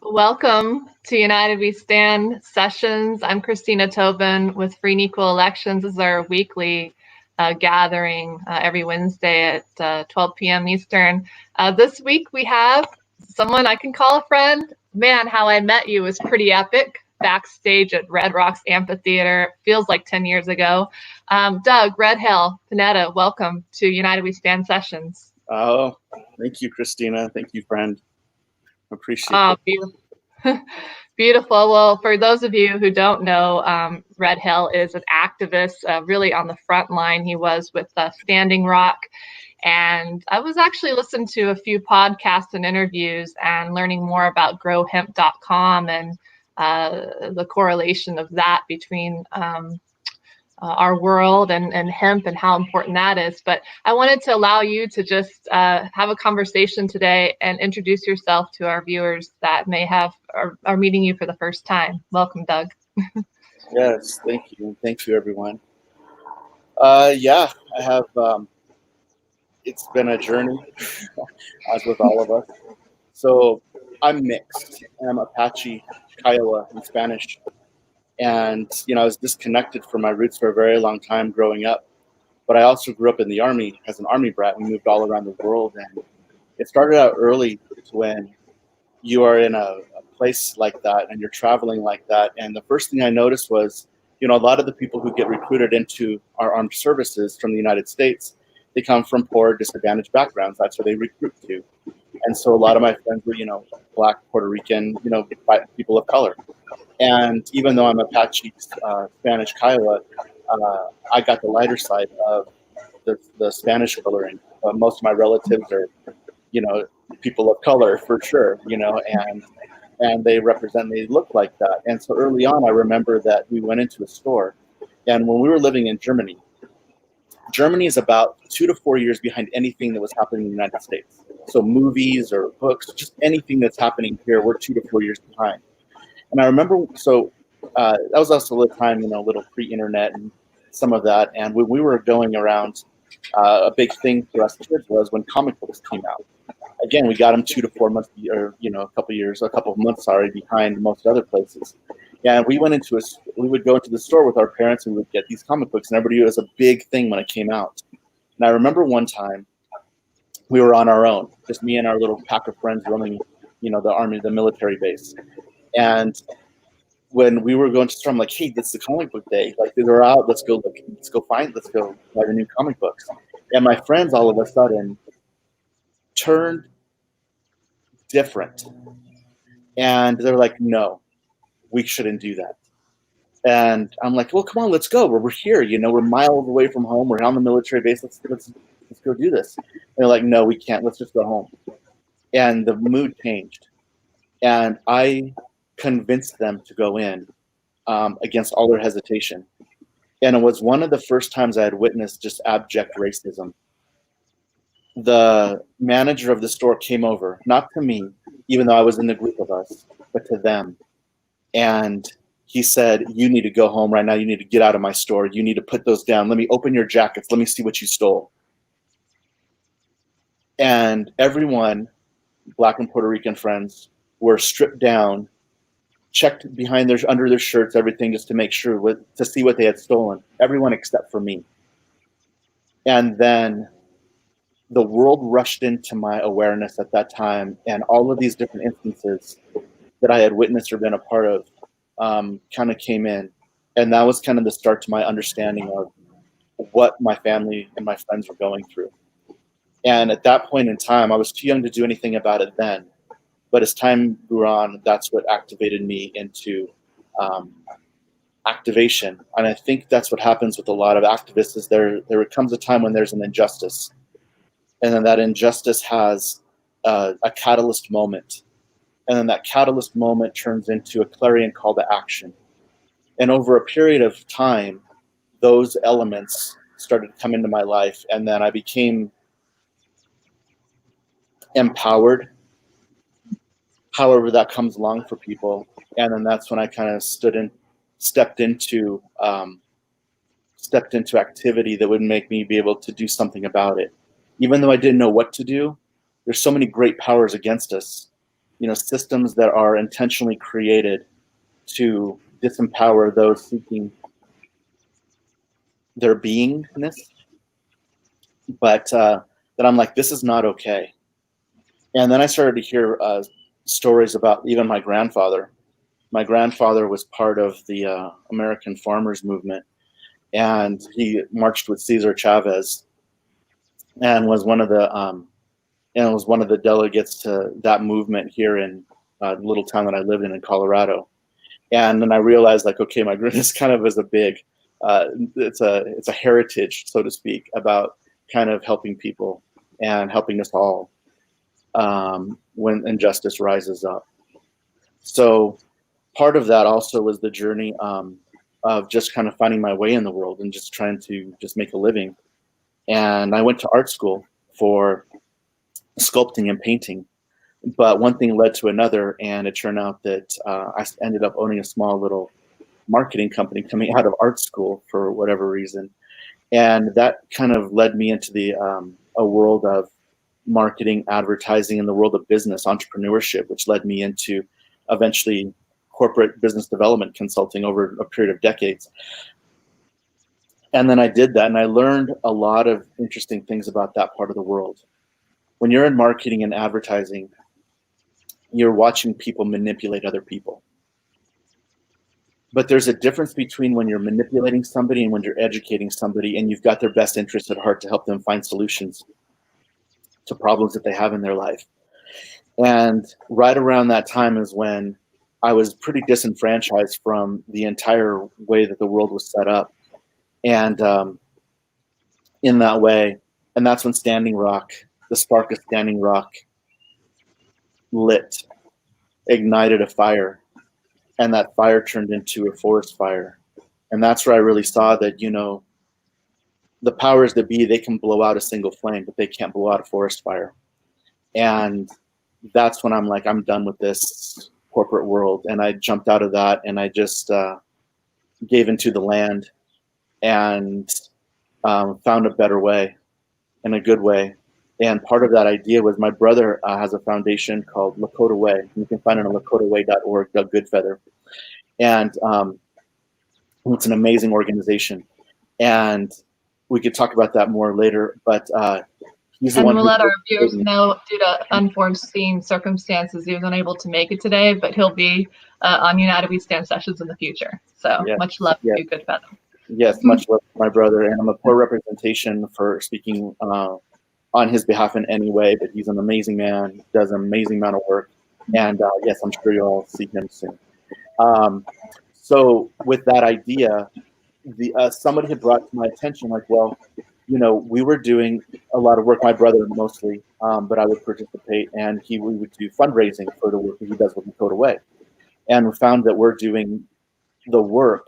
Welcome to United We Stand sessions. I'm Christina Tobin with Free and Equal Elections. This is our weekly gathering every Wednesday at 12 p.m. Eastern. This week we have someone I can call a friend. Man, how I met you was pretty epic. Backstage at Red Rocks Amphitheater. Feels like 10 years ago. Doug Redhill, Panetta, welcome to United We Stand sessions. Oh, thank you, Christina. Thank you, friend. Appreciate it. Beautiful. Beautiful. Well, for those of you who don't know, Redhill is an activist, really on the front line. He was with Standing Rock. And I was actually listening to a few podcasts and interviews and learning more about growhemp.com and the correlation of that between our world and hemp and how important that is. But I wanted to allow you to just have a conversation today and introduce yourself to our viewers that may have are meeting you for the first time. Welcome, Doug. Yes, thank you. Thank you, everyone. Yeah, I have, it's been a journey, as with all of us. So I'm mixed. I'm Apache, Kiowa, and Spanish. And, I was disconnected from my roots for a very long time growing up. But I also grew up in the Army as an Army brat. We moved all around the world. And it started out early when you are in a place like that and you're traveling like that. And the first thing I noticed was, a lot of the people who get recruited into our armed services from the United States, they come from poor, disadvantaged backgrounds. That's where they recruit to. And so a lot of my friends were, Black, Puerto Rican, people of color. And even though I'm Apache, Spanish, Kiowa, I got the lighter side of the Spanish coloring. Most of my relatives are, people of color for sure, and they look like that. And so early on, I remember that we went into a store, and when we were living in Germany is about 2 to 4 years behind anything that was happening in the United States. So movies or books, just anything that's happening here, we're 2 to 4 years behind. And I remember, that was also the time, a little pre-internet and some of that. And when we were going around, a big thing for us kids was when comic books came out. Again, we got them 2 to 4 months, or a couple of months, behind most other places. Yeah, we would go into the store with our parents and we would get these comic books, and everybody, it was a big thing when it came out. And I remember one time we were on our own, just me and our little pack of friends roaming, the military base. And when we were going to the store, I'm like, hey, this is the comic book day. Like, they're out. Let's go buy the new comic books. And my friends all of a sudden turned different. And they're like, no, we shouldn't do that. And I'm like, well, come on, let's go. We're here. We're miles away from home. We're on the military base. Let's go do this. And they're like, no, we can't. Let's just go home. And the mood changed. And I convinced them to go in against all their hesitation. And it was one of the first times I had witnessed just abject racism. The manager of the store came over, not to me, even though I was in the group of us, but to them. And he said, you need to go home right now. You need to get out of my store. You need to put those down. Let me open your jackets. Let me see what you stole. And everyone, Black and Puerto Rican friends, were stripped down, checked under their shirts, everything, just to make sure to see what they had stolen. Everyone except for me. And then the world rushed into my awareness at that time, and all of these different instances that I had witnessed or been a part of kind of came in. And that was kind of the start to my understanding of what my family and my friends were going through. And at that point in time, I was too young to do anything about it then. But as time grew on, that's what activated me into activation. And I think that's what happens with a lot of activists is there comes a time when there's an injustice. And then that injustice has a catalyst moment. And then that catalyst moment turns into a clarion call to action. And over a period of time, those elements started to come into my life. And then I became empowered, however that comes along for people. And then that's when I kind of stepped into activity that would make me be able to do something about it. Even though I didn't know what to do, there's so many great powers against us. systems that are intentionally created to disempower those seeking their beingness. But that I'm like, this is not okay. And then I started to hear stories about even my grandfather. My grandfather was part of the American farmers movement, and he marched with Cesar Chavez, and was one of the delegates to that movement here in the little town that I lived in Colorado. And then I realized, like, okay, my goodness, kind of is a big, it's a heritage, so to speak, about kind of helping people and helping us all when injustice rises up. So part of that also was the journey of just kind of finding my way in the world and just trying to just make a living. And I went to art school for sculpting and painting, but one thing led to another, and it turned out that I ended up owning a small little marketing company coming out of art school for whatever reason. And that kind of led me into the a world of marketing, advertising, and the world of business, entrepreneurship, which led me into eventually corporate business development consulting over a period of decades. And then I did that, and I learned a lot of interesting things about that part of the world. When you're in marketing and advertising, you're watching people manipulate other people. But there's a difference between when you're manipulating somebody and when you're educating somebody and you've got their best interests at heart to help them find solutions to problems that they have in their life. And right around that time is when I was pretty disenfranchised from the entire way that the world was set up. And in that way, and that's when Standing Rock, the spark of Standing Rock lit, ignited a fire, and that fire turned into a forest fire. And that's where I really saw that, the powers that be, they can blow out a single flame, but they can't blow out a forest fire. And that's when I'm like, I'm done with this corporate world. And I jumped out of that, and I just gave into the land and found a better way and a good way. And part of that idea was my brother has a foundation called Lakota Way. You can find it on lakotaway.org, Doug Goodfeather. And it's an amazing organization. And we could talk about that more later. But he's the one. And we'll let our viewers know, due to unforeseen circumstances, he was unable to make it today, but he'll be on United We Stand sessions in the future. So much love to you, Goodfeather. Yes, much love to my brother. And I'm a poor representation for speaking on his behalf in any way, but he's an amazing man, does an amazing amount of work. And yes, I'm sure you'll all see him soon. So with that idea, somebody had brought to my attention, like, well, we were doing a lot of work, my brother mostly, but I would participate, and we would do fundraising for the work that he does with Lakota Way. And we found that we're doing the work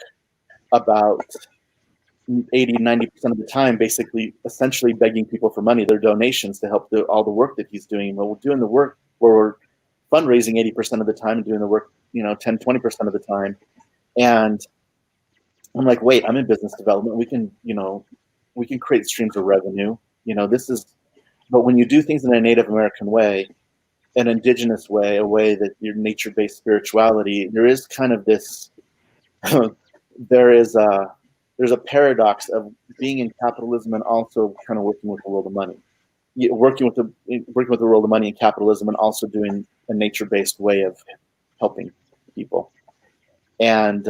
about 80-90% of the time, basically, essentially begging people for money, their donations to help all the work that he's doing. Well, we're doing the work where we're fundraising 80% of the time and doing the work, 10-20% of the time. And I'm like, wait, I'm in business development. We can create streams of revenue. But when you do things in a Native American way, an Indigenous way, a way that your nature-based spirituality, there is kind of this, there's a paradox of being in capitalism and also kind of working with the world of money. Working with the world of money and capitalism, and also doing a nature-based way of helping people. And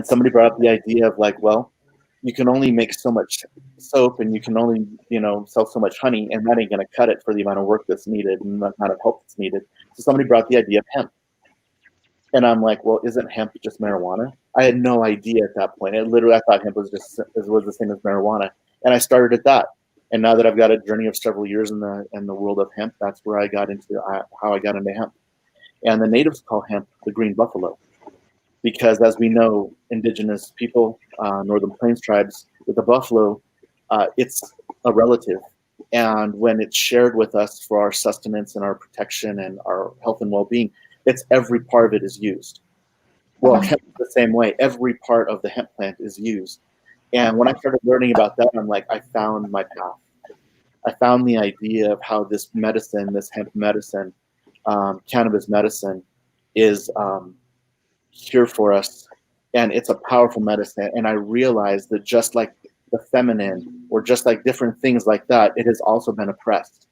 somebody brought up the idea of, like, well, you can only make so much soap, and you can only sell so much honey, and that ain't going to cut it for the amount of work that's needed and the amount of help that's needed. So somebody brought the idea of hemp. And I'm like, well, isn't hemp just marijuana? I had no idea at that point. I thought hemp was the same as marijuana. And I started at that. And now that I've got a journey of several years in the world of hemp, that's where I got into how I got into hemp. And the natives call hemp the green buffalo, because as we know, Indigenous people, Northern Plains tribes, with the buffalo, it's a relative. And when it's shared with us for our sustenance and our protection and our health and well-being, it's every part of it is used. Well, hemp is the same way. Every part of the hemp plant is used. And when I started learning about that, I'm like, I found my path. I found the idea of how this hemp medicine, cannabis medicine is here for us, and it's a powerful medicine. And I realized that just like the feminine, or just like different things like that, it has also been oppressed.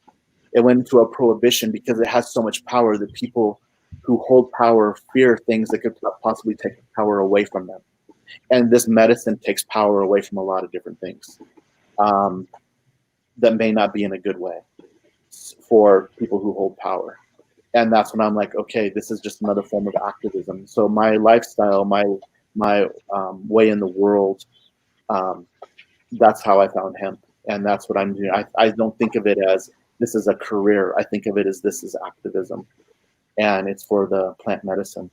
It went into a prohibition because it has so much power that people who hold power fear things that could possibly take power away from them. And this medicine takes power away from a lot of different things that may not be in a good way for people who hold power. And that's when I'm like, okay, this is just another form of activism. So my lifestyle, my way in the world, that's how I found hemp. And that's what I'm doing. I don't think of it as this is a career. I think of it as this is activism. And it's for the plant medicine.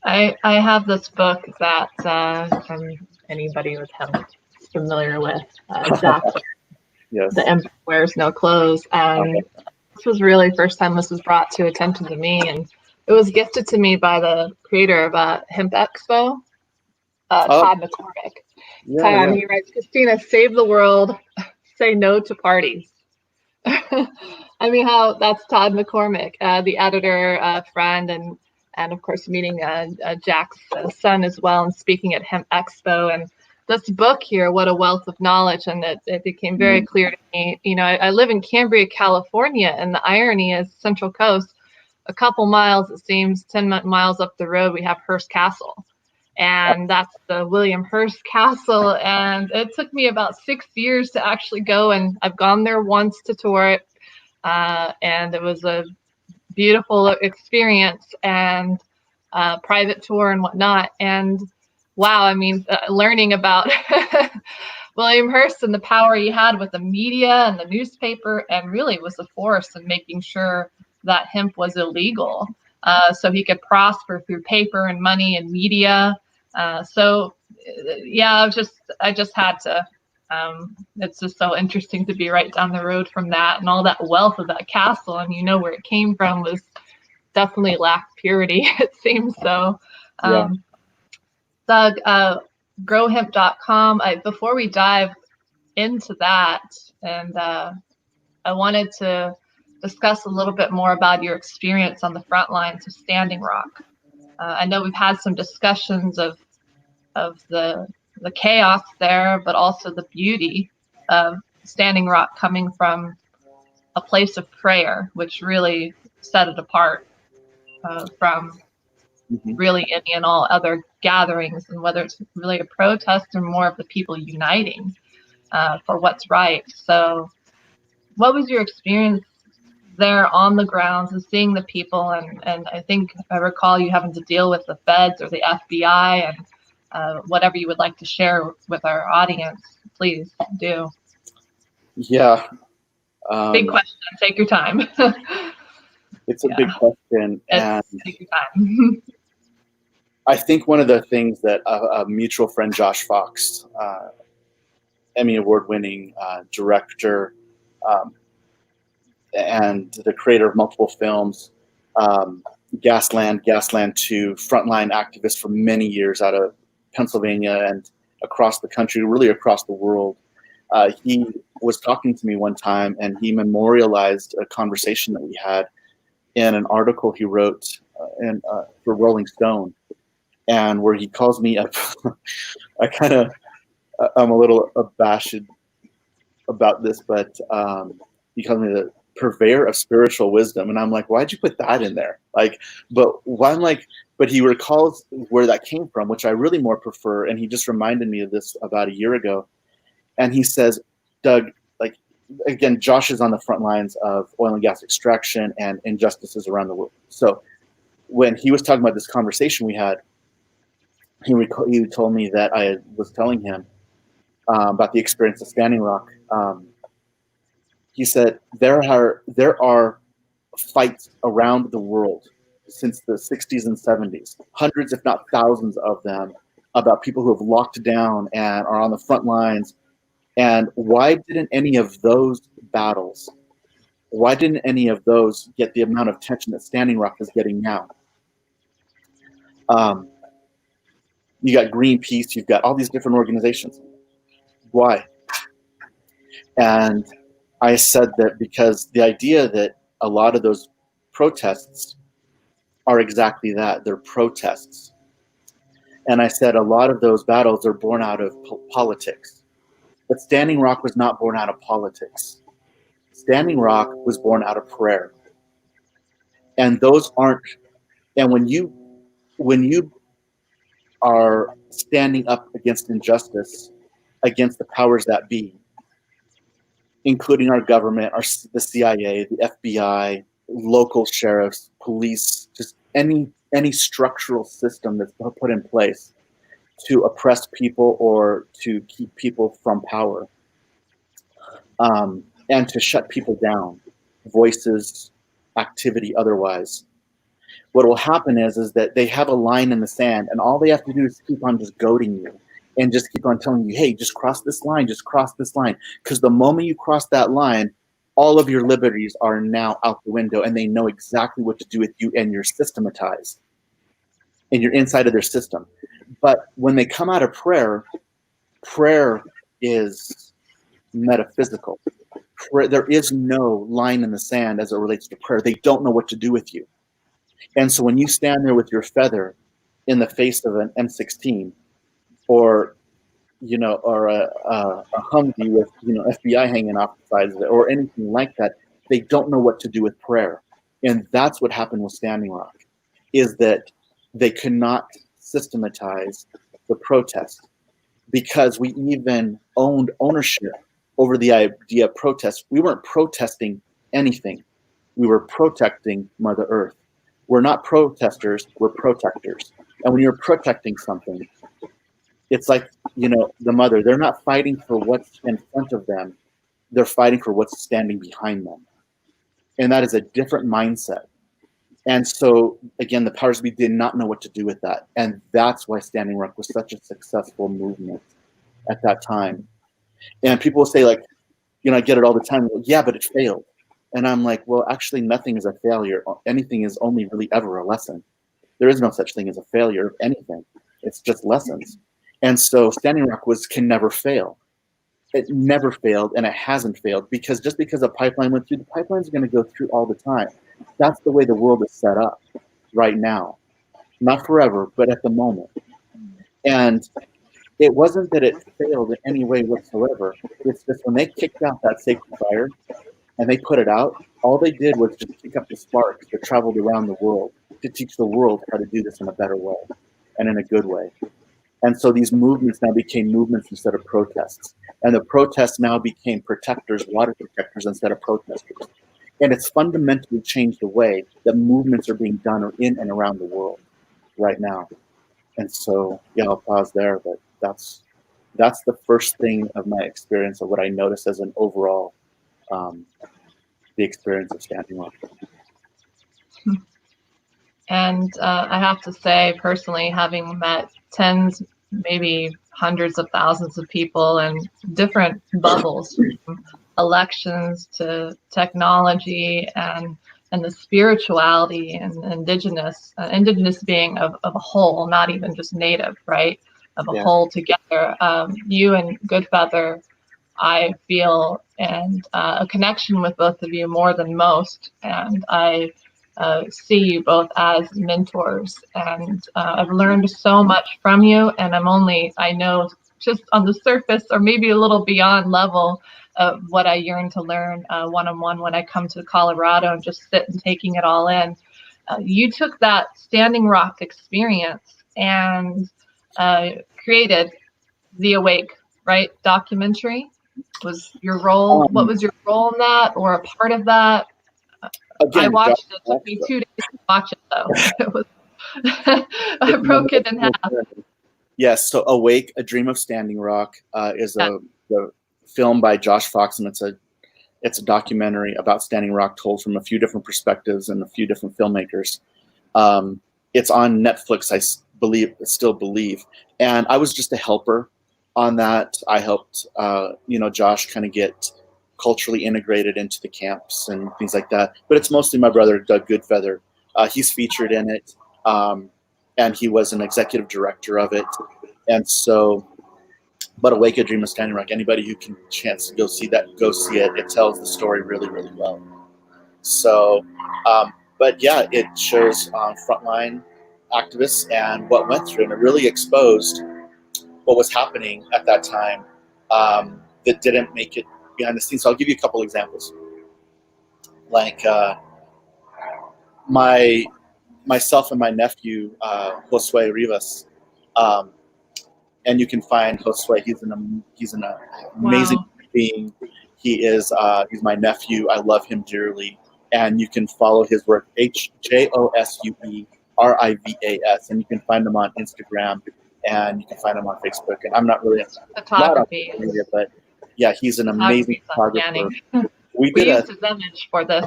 I have this book that anybody with hemp is familiar with. Jack, yes. The Emperor Wears No Clothes. And this was really the first time this was brought to attention to me. And it was gifted to me by the creator of Hemp Expo, Todd McCormick. Yeah. He writes, Christina, save the world, say no to parties. I mean, how that's Todd McCormick, the editor, friend, and of course meeting Jack's son as well, and speaking at Hemp Expo. And this book here, what a wealth of knowledge, and it became very clear to me. You know, I live in Cambria, California, and the irony is Central Coast, a couple miles, it seems, 10 miles up the road, we have Hearst Castle. And that's the William Hearst Castle. And it took me about 6 years to actually go. And I've gone there once to tour it. And it was a beautiful experience, and private tour and whatnot. And wow, I mean, learning about William Hearst and the power he had with the media and the newspaper, and really was a force in making sure that hemp was illegal. So he could prosper through paper and money and media. So yeah, I just had to, it's just so interesting to be right down the road from that, and all that wealth of that castle. And you know where it came from was definitely lacked purity, it seems. So Doug, growhemp.com. Before we dive into that, and I wanted to discuss a little bit more about your experience on the front lines of Standing Rock. I know we've had some discussions of the chaos there, but also the beauty of Standing Rock coming from a place of prayer, which really set it apart from really any and all other gatherings, and whether it's really a protest or more of the people uniting for what's right. So what was your experience there on the grounds and seeing the people? And I think I recall you having to deal with the feds or the FBI, and whatever you would like to share with our audience, please do. Yeah. Big question. Take your time. It's a big question. And take your time. I think one of the things that a mutual friend, Josh Fox, Emmy Award-winning director, and the creator of multiple films, Gasland 2, frontline activist for many years out of Pennsylvania and across the country, really across the world. He was talking to me one time, and he memorialized a conversation that we had in an article he wrote for Rolling Stone, and where he calls me up. I'm a little abashed about this, but he calls me the purveyor of spiritual wisdom, and I'm like, why'd you put that in there? But he recalls where that came from, which I really more prefer, and he just reminded me of this about a year ago. And he says, Doug, like, again, Josh is on the front lines of oil and gas extraction and injustices around the world. So when he was talking about this conversation we had, he told me that I was telling him about the experience of Standing Rock. He said, there are fights around the world since the 60s and 70s, hundreds, if not thousands of them, about people who have locked down and are on the front lines. And why didn't any of those battles, why didn't any of those get the amount of attention that Standing Rock is getting now? You got Greenpeace, you've got all these different organizations. Why? And I said that because the idea that a lot of those protests are exactly that. They're protests. And I said a lot of those battles are born out of politics. But Standing Rock was not born out of politics. Standing Rock was born out of prayer. And those aren't, and when you are standing up against injustice, against the powers that be, including our government, the CIA, the FBI, local sheriffs, police, just any structural system that's put in place to oppress people or to keep people from power, and to shut people down, voices, activity, otherwise. What will happen is that they have a line in the sand, and all they have to do is keep on just goading you and just keep on telling you, hey, just cross this line, just cross this line. Because the moment you cross that line, all of your liberties are now out the window, and they know exactly what to do with you, and you're systematized and you're inside of their system. But when they come out of prayer, prayer is metaphysical. There is no line in the sand as it relates to prayer. They don't know what to do with you. And so when you stand there with your feather in the face of an M16, or or a Humvee with FBI hanging off the sides of it, or anything like that, they don't know what to do with prayer. And that's what happened with Standing Rock, is that they could not systematize the protest, because we even owned ownership over the idea of protest. We weren't protesting anything. We were protecting Mother Earth. We're not protesters, we're protectors. And when you're protecting something, it's like, the mother, they're not fighting for what's in front of them. They're fighting for what's standing behind them. And that is a different mindset. And so, again, the powers be did not know what to do with that. And that's why Standing Rock was such a successful movement at that time. And people will say, like, I get it all the time. Well, yeah, but it failed. And I'm like, well, actually, nothing is a failure. Anything is only really ever a lesson. There is no such thing as a failure of anything. It's just lessons. And so Standing Rock can never fail. It never failed, and it hasn't failed, because just because a pipeline went through, the pipeline's going to go through all the time. That's the way the world is set up right now. Not forever, but at the moment. And it wasn't that it failed in any way whatsoever. It's just when they kicked out that sacred fire and they put it out, all they did was just pick up the sparks that traveled around the world to teach the world how to do this in a better way and in a good way. And so these movements now became movements instead of protests. And the protests now became protectors, water protectors, instead of protesters. And it's fundamentally changed the way that movements are being done in and around the world right now. And so, I'll pause there, but that's the first thing of my experience of what I noticed as an overall, the experience of Standing Rock. And I have to say, personally, having met tens, maybe hundreds of thousands of people in different bubbles, from elections to technology and the spirituality and indigenous being of a whole, not even just native, right? Of a whole together. You and Goodfeather, I feel, and a connection with both of you more than most. And I see you both as mentors, and I've learned so much from you, and I know just on the surface or maybe a little beyond level of what I yearn to learn one-on-one when I come to Colorado and just sit and taking it all in. You took that Standing Rock experience and created the Awake, right? Documentary was your role. What was your role in that, or a part of that? Again, I watched it. It took me 2 days to watch it, though. It was I broke it in half. Yes, so Awake, A Dream of Standing Rock is a film by Josh Fox, and it's a documentary about Standing Rock told from a few different perspectives and a few different filmmakers. It's on Netflix, I still believe. And I was just a helper on that. I helped, Josh kind of get culturally integrated into the camps and things like that. But it's mostly my brother, Doug Goodfeather. He's featured in it, and he was an executive director of it. And so, but Awake, A Dream of Standing Rock, anybody who can chance to go see it. It tells the story really, really well. So, But yeah, it shows frontline activists and what went through, and it really exposed what was happening at that time that didn't make it behind the scenes. So I'll give you a couple examples. Like myself and my nephew, Josue Rivas, and you can find Josue. He's an amazing being. He's my nephew. I love him dearly, and you can follow his work, HJOSUERIVAS, and you can find him on Instagram, and you can find him on Facebook. And I'm not really photography, but yeah, he's an amazing photographer. We used his image for this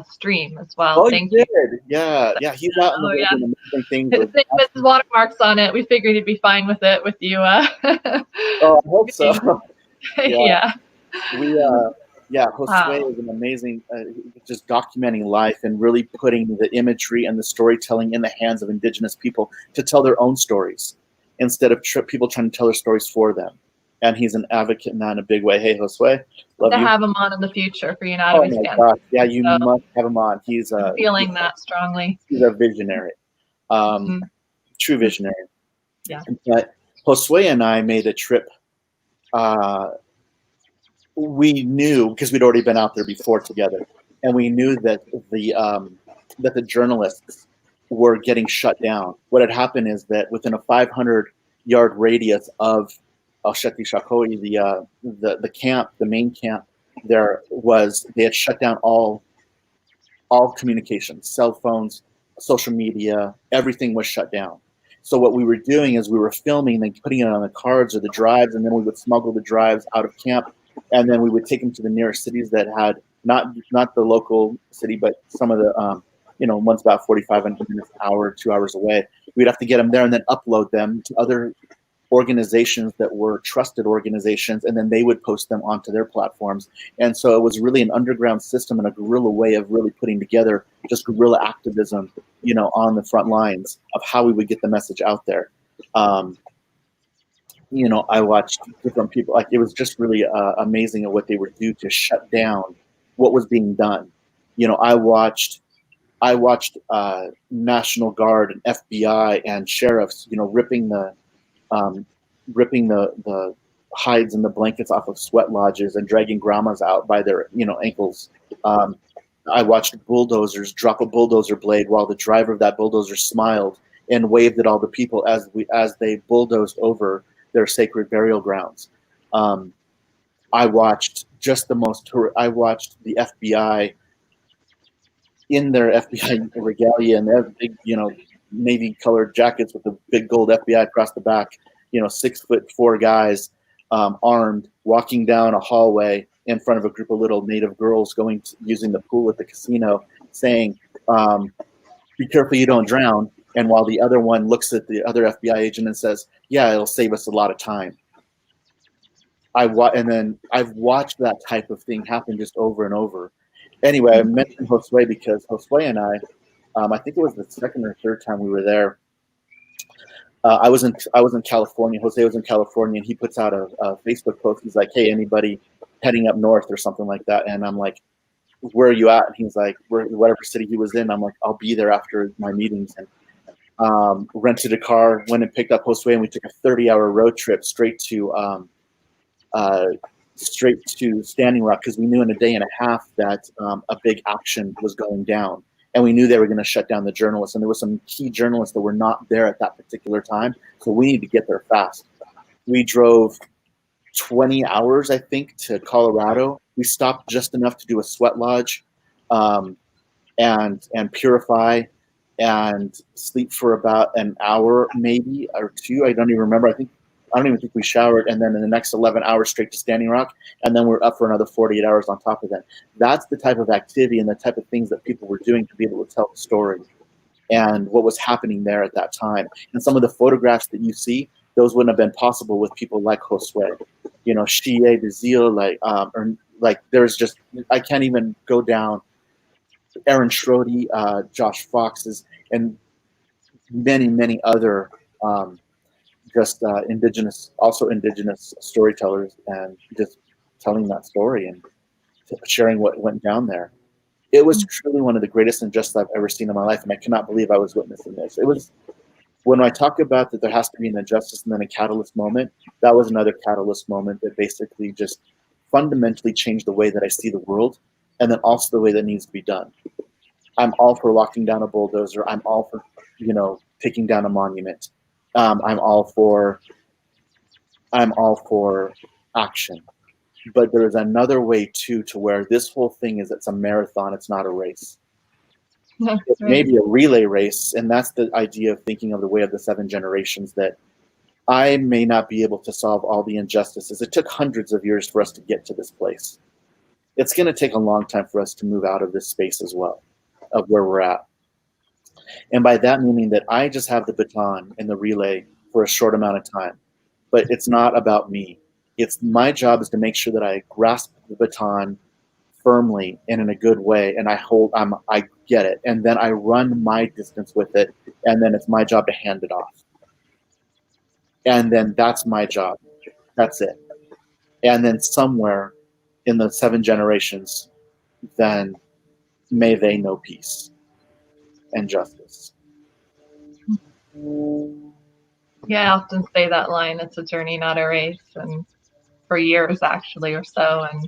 stream as well. Oh, Thank you you. Did. Yeah, he's out in the world doing amazing things. With his watermarks on it, we figured he'd be fine with it with you. Oh, I hope so. Yeah. Josue is an amazing, just documenting life and really putting the imagery and the storytelling in the hands of Indigenous people to tell their own stories instead of people trying to tell their stories for them. And he's an advocate in that in a big way. Hey, Josue, love you. Have him on in the future for United Way Stand. God. Yeah, you must have him on. He's feeling that strongly. He's a visionary, true visionary. Yeah. But Josue and I made a trip. We knew, because we'd already been out there before together, and we knew that the journalists were getting shut down. What had happened is that within a 500-yard radius of Sheti Shakoi, the camp, the main camp, they had shut down all communications, cell phones, social media, everything was shut down. So what we were doing is we were filming and putting it on the cards or the drives, and then we would smuggle the drives out of camp, and then we would take them to the nearest cities that had not the local city, but some of the one's about 45 minutes, an hour, 2 hours away. We'd have to get them there and then upload them to other organizations that were trusted organizations, and then they would post them onto their platforms. And so it was really an underground system and a guerrilla way of really putting together just guerrilla activism, on the front lines of how we would get the message out there. I watched different people, like it was just really amazing at what they would do to shut down what was being done. I watched National Guard and FBI and sheriffs, ripping the hides and the blankets off of sweat lodges and dragging grandmas out by their ankles. I watched bulldozers drop a bulldozer blade while the driver of that bulldozer smiled and waved at all the people as they bulldozed over their sacred burial grounds. I watched I watched the FBI in their FBI regalia and their big, navy colored jackets with the big gold FBI across the back, 6'4" guys, armed, walking down a hallway in front of a group of little native girls using the pool at the casino, saying, be careful you don't drown. And while the other one looks at the other FBI agent and says, yeah, it'll save us a lot of time. And then I've watched that type of thing happen just over and over. Anyway, I mentioned Josue because Josue and I think it was the second or third time we were there. I was in California. Josue was in California, and he puts out a Facebook post. He's like, "Hey, anybody heading up north or something like that?" And I'm like, "Where are you at?" And he's like, "Whatever city he was in." I'm like, "I'll be there after my meetings." And rented a car, went and picked up Josue, and we took a 30-hour road trip straight to Standing Rock because we knew in a day and a half that a big action was going down. And we knew they were going to shut down the journalists. And there were some key journalists that were not there at that particular time. So we need to get there fast. We drove 20 hours, I think, to Colorado. We stopped just enough to do a sweat lodge and purify and sleep for about an hour, maybe, or two. I don't even remember. I don't even think we showered, and then in the next 11 hours straight to Standing Rock, and then we're up for another 48 hours on top of that. That's the type of activity and the type of things that people were doing to be able to tell the story and what was happening there at that time. And some of the photographs that you see, those wouldn't have been possible with people like Josue, Shie, Bazil, there's just, I can't even go down Aaron Schrody, Josh Fox's, and many, many other Indigenous storytellers, and just telling that story and sharing what went down there. It was truly one of the greatest injustices I've ever seen in my life, and I cannot believe I was witnessing this. It was, when I talk about that there has to be an injustice and then a catalyst moment, that was another catalyst moment that basically just fundamentally changed the way that I see the world, and then also the way that needs to be done. I'm all for locking down a bulldozer. I'm all for, taking down a monument. I'm all for action. But there is another way too, to where this whole thing is, it's a marathon. It's not a race. It may be a relay race, and that's the idea of thinking of the way of the 7 generations, that I may not be able to solve all the injustices. It took hundreds of years for us to get to this place. It's going to take a long time for us to move out of this space as well, of where we're at. And by that meaning that I just have the baton and the relay for a short amount of time. But it's not about me. It's my job is to make sure that I grasp the baton firmly and in a good way, and I get it, and then I run my distance with it, and then it's my job to hand it off. And then that's my job. That's it. And then somewhere in the 7 generations, then may they know peace and justice. Yeah, I often say that line, it's a journey, not a race, and for years actually or so. And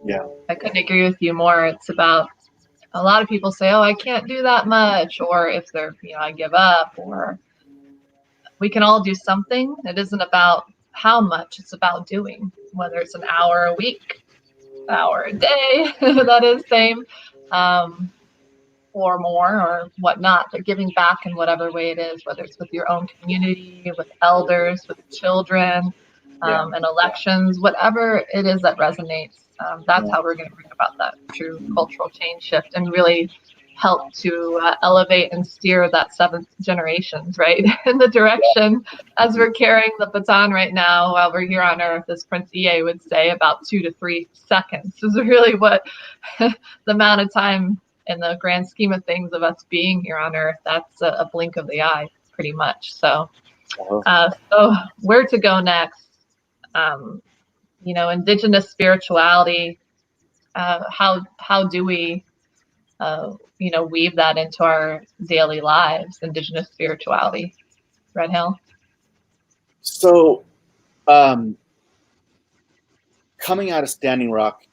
yeah, I couldn't agree with you more. It's about, a lot of people say, oh, I can't do that much, or if they're, I give up, or we can all do something. It isn't about how much, it's about doing, whether it's an hour a week, hour a day, that is same, or more or whatnot, but giving back in whatever way it is, whether it's with your own community, with elders, with children, and elections, whatever it is that resonates. That's how we're going to bring about that true cultural change shift and really help to elevate and steer that 7th generations, right, in the direction as we're carrying the baton right now while we're here on Earth, as Prince EA would say, about 2 to 3 seconds is really what the amount of time in the grand scheme of things of us being here on Earth. That's a blink of the eye, pretty much. So, so where to go next? Indigenous spirituality. How do we, weave that into our daily lives? Indigenous spirituality, Red Hill. So, coming out of Standing Rock,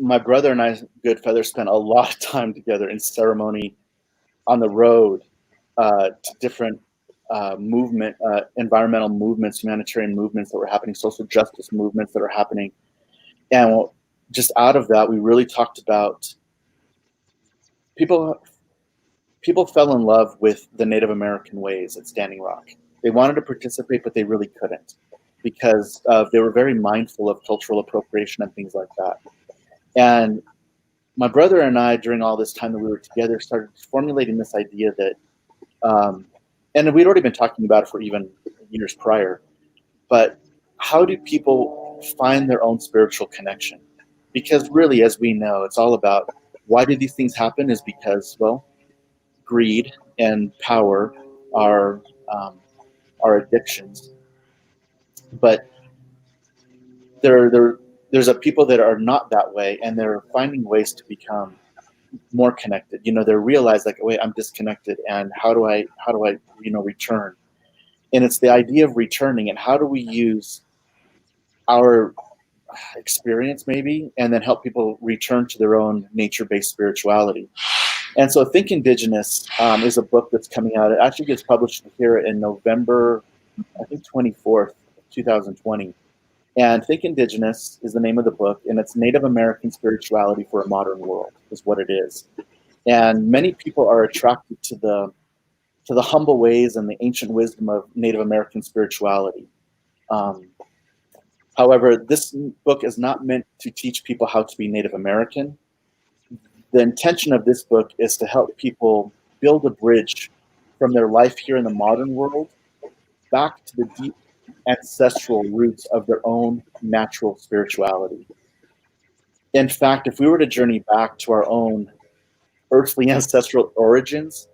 my brother and I, Goodfeather, spent a lot of time together in ceremony, on the road, to different environmental movements, humanitarian movements that were happening, social justice movements that are happening. And just out of that, we really talked about people fell in love with the Native American ways at Standing Rock. They wanted to participate, but they really couldn't, because they were very mindful of cultural appropriation and things like that. And my brother and I, during all this time that we were together, started formulating this idea that, and we'd already been talking about it for even years prior, but how do people find their own spiritual connection? Because really, as we know, it's all about, why do these things happen? Is because, well, greed and power are addictions. But there's a people that are not that way, and they're finding ways to become more connected. They realize, like, wait, I'm disconnected, and how do I return? And it's the idea of returning, and how do we use our experience maybe, and then help people return to their own nature-based spirituality. And so Think Indigenous is a book that's coming out. It actually gets published here in November, I think 24th, 2020. And Think Indigenous is the name of the book, and it's Native American Spirituality for a Modern World is what it is. And many people are attracted to the humble ways and the ancient wisdom of Native American spirituality. However, this book is not meant to teach people how to be Native American. The intention of this book is to help people build a bridge from their life here in the modern world back to the deep ancestral roots of their own natural spirituality. In fact, if we were to journey back to our own earthly ancestral origins,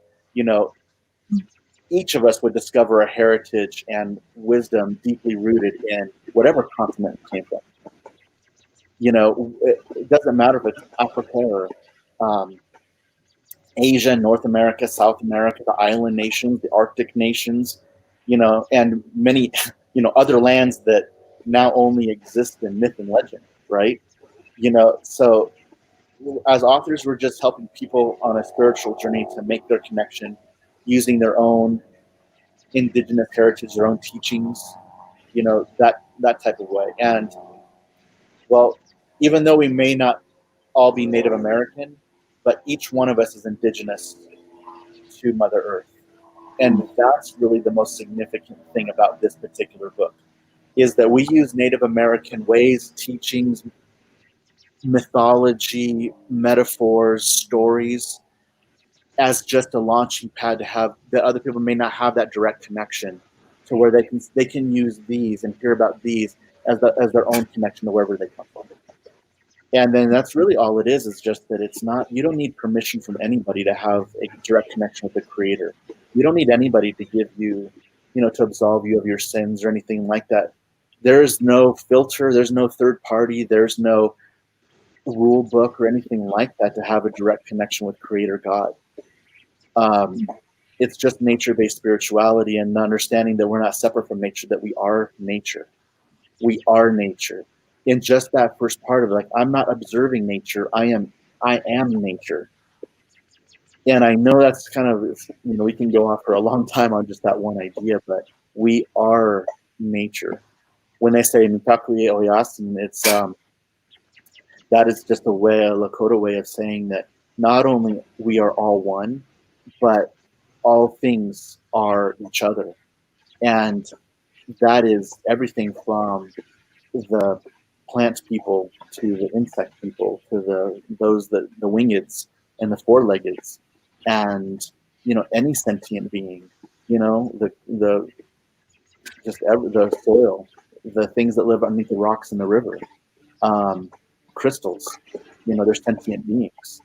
each of us would discover a heritage and wisdom deeply rooted in whatever continent it came from. It doesn't matter if it's Africa or um, Asia, North America, South America, the island nations, the Arctic nations, and many, other lands that now only exist in myth and legend, right? So as authors, we're just helping people on a spiritual journey to make their connection using their own indigenous heritage, their own teachings, that type of way. And well, even though we may not all be Native American, but each one of us is indigenous to Mother Earth. And that's really the most significant thing about this particular book, is that we use Native American ways, teachings, mythology, metaphors, stories as just a launching pad to have that other people may not have that direct connection to where they can use these and hear about these as their own connection to wherever they come from. And then that's really all it is just that it's not, you don't need permission from anybody to have a direct connection with the Creator. You don't need anybody to give you, to absolve you of your sins or anything like that. There's no filter, there's no third party, there's no rule book or anything like that to have a direct connection with Creator God. It's just nature-based spirituality and understanding that we're not separate from nature, that we are nature. We are nature. In just that first part of it, like, I'm not observing nature, I am nature. And I know that's kind of, we can go off for a long time on just that one idea, but we are nature. When they say Mitakuye Oyasin, it's that is just a Lakota way of saying that not only we are all one, but all things are each other. And that is everything from the plant people to the insect people to the wingeds and the four-leggeds, and any sentient being, the soil, the things that live underneath the rocks in the river, crystals, they're sentient beings.